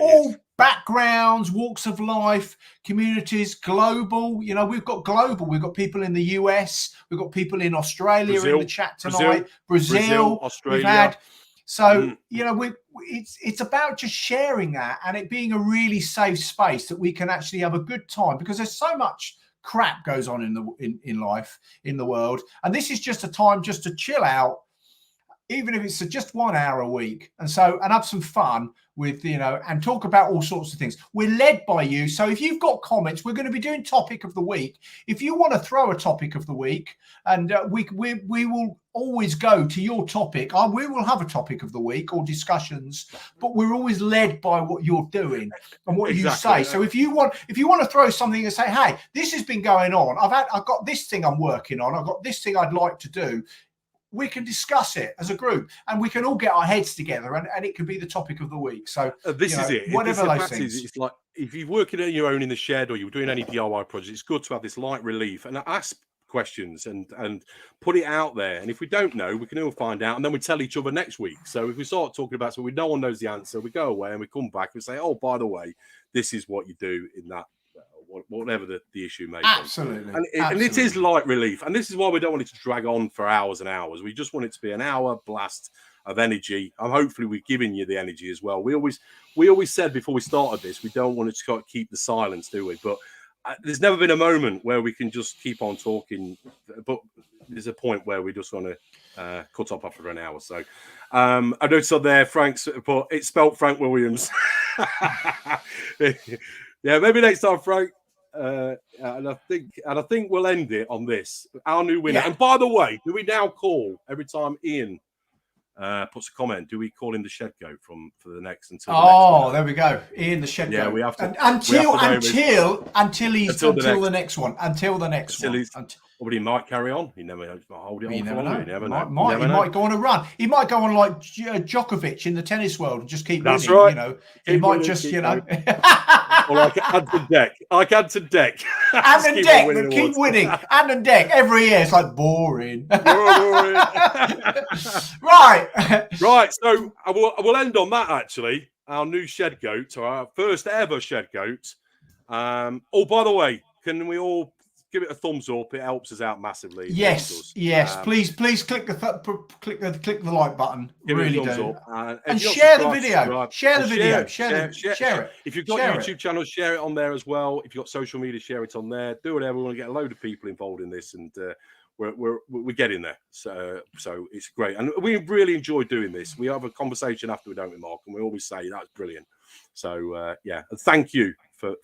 all backgrounds, walks of life, communities, global. We've got global. We've got people in the US. We've got people in Australia in the chat tonight. Brazil, Australia. We've had. So, it's about just sharing that and it being a really safe space that we can actually have a good time, because there's so much crap goes on in life, in the world. And this is just a time just to chill out, even if it's just 1 hour a week, and have some fun with, and talk about all sorts of things. We're led by you. So if you've got comments, we're going to be doing topic of the week. If you want to throw a topic of the week, and we will always go to your topic. We will have a topic of the week or discussions, but we're always led by what you're doing and what you say. So if you want to throw something and say, hey, this has been going on. I've got this thing I'm working on. I've got this thing I'd like to do. We can discuss it as a group, and we can all get our heads together, and it can be the topic of the week. So this is it. Whatever those things. It's like if you're working on your own in the shed or you're doing any DIY projects, it's good to have this light relief and ask questions and put it out there. And if we don't know, we can all find out, and then we tell each other next week. So if we start talking about something, no one knows the answer, we go away and we come back and say, oh, by the way, this is what you do in that. Whatever the issue may be. Absolutely. And it is light relief. And this is why we don't want it to drag on for hours and hours. We just want it to be an hour blast of energy. And hopefully we're giving you the energy as well. We always said before we started this, we don't want it to keep the silence, do we? But there's never been a moment where we can just keep on talking. But there's a point where we just want to cut off after an hour. So I noticed on there, it's spelled Frank Williams. Yeah, maybe next time, Frank. And I think we'll end it on this. Our new winner. Yeah. And by the way, do we now call every time Ian puts a comment? Do we call him the Shed Goat for the next until? Oh, there we go. Ian the Shed Goat. Yeah, we have to until the next one. Until the next one. But he might carry on. He never knows. Hold it on. You never know. You never know. He might go on a run. He might go on like Djokovic in the tennis world and just keep winning. That's right. He might just, Or like Anton Deck. Anton Deck that keep winning. Anton Deck every year. It's like boring. Boring. Right. So I will end on that, actually. Our new Shed Goat, our first ever Shed Goat. By the way, can we all give it a thumbs up. It helps us out massively. It really Yes, does. yes. Please click the like button. Give really it a thumbs do. up. And share the video. Share the video. Share it. If you've got YouTube channel, share it on there as well. If you've got social media, share it on there. Do whatever. We want to get a load of people involved in this, and we're getting there. So it's great, and we really enjoy doing this. We have a conversation after we don't with Mark, and we always say that's brilliant. So yeah, and thank you for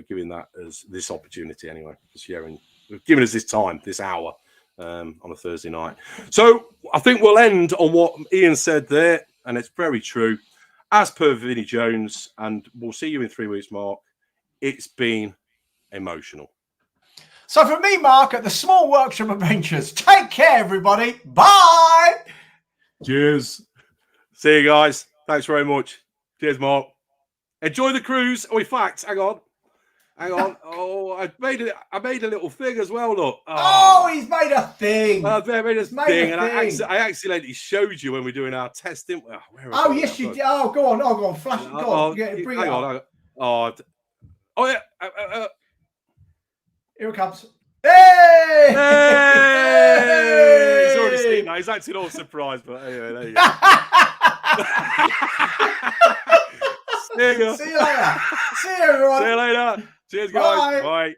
giving that as this opportunity anyway, for sharing, giving us this time, this hour on a Thursday night. So I think we'll end on what Ian said there, and it's very true. As per Vinnie Jones, and we'll see you in 3 weeks, Mark. It's been emotional. So from me, Mark, at the Small Workshop Adventures, take care, everybody. Bye. Cheers. See you guys. Thanks very much. Cheers, Mark. Enjoy the cruise. Oh, in fact, hang on. Oh, I made a little thing as well. Look. Oh, he's made a thing. I made a thing, and I accidentally showed you when we were doing our test, didn't we? Oh, yes, you did. Oh, go on. Flash it. Go on. Bring it on. Oh, yeah. Here it comes. Hey! Hey! He's already seen that. He's acting all surprised, but anyway, there you go. See you later. See you, everyone. See you later. Cheers, guys. Bye. Bye.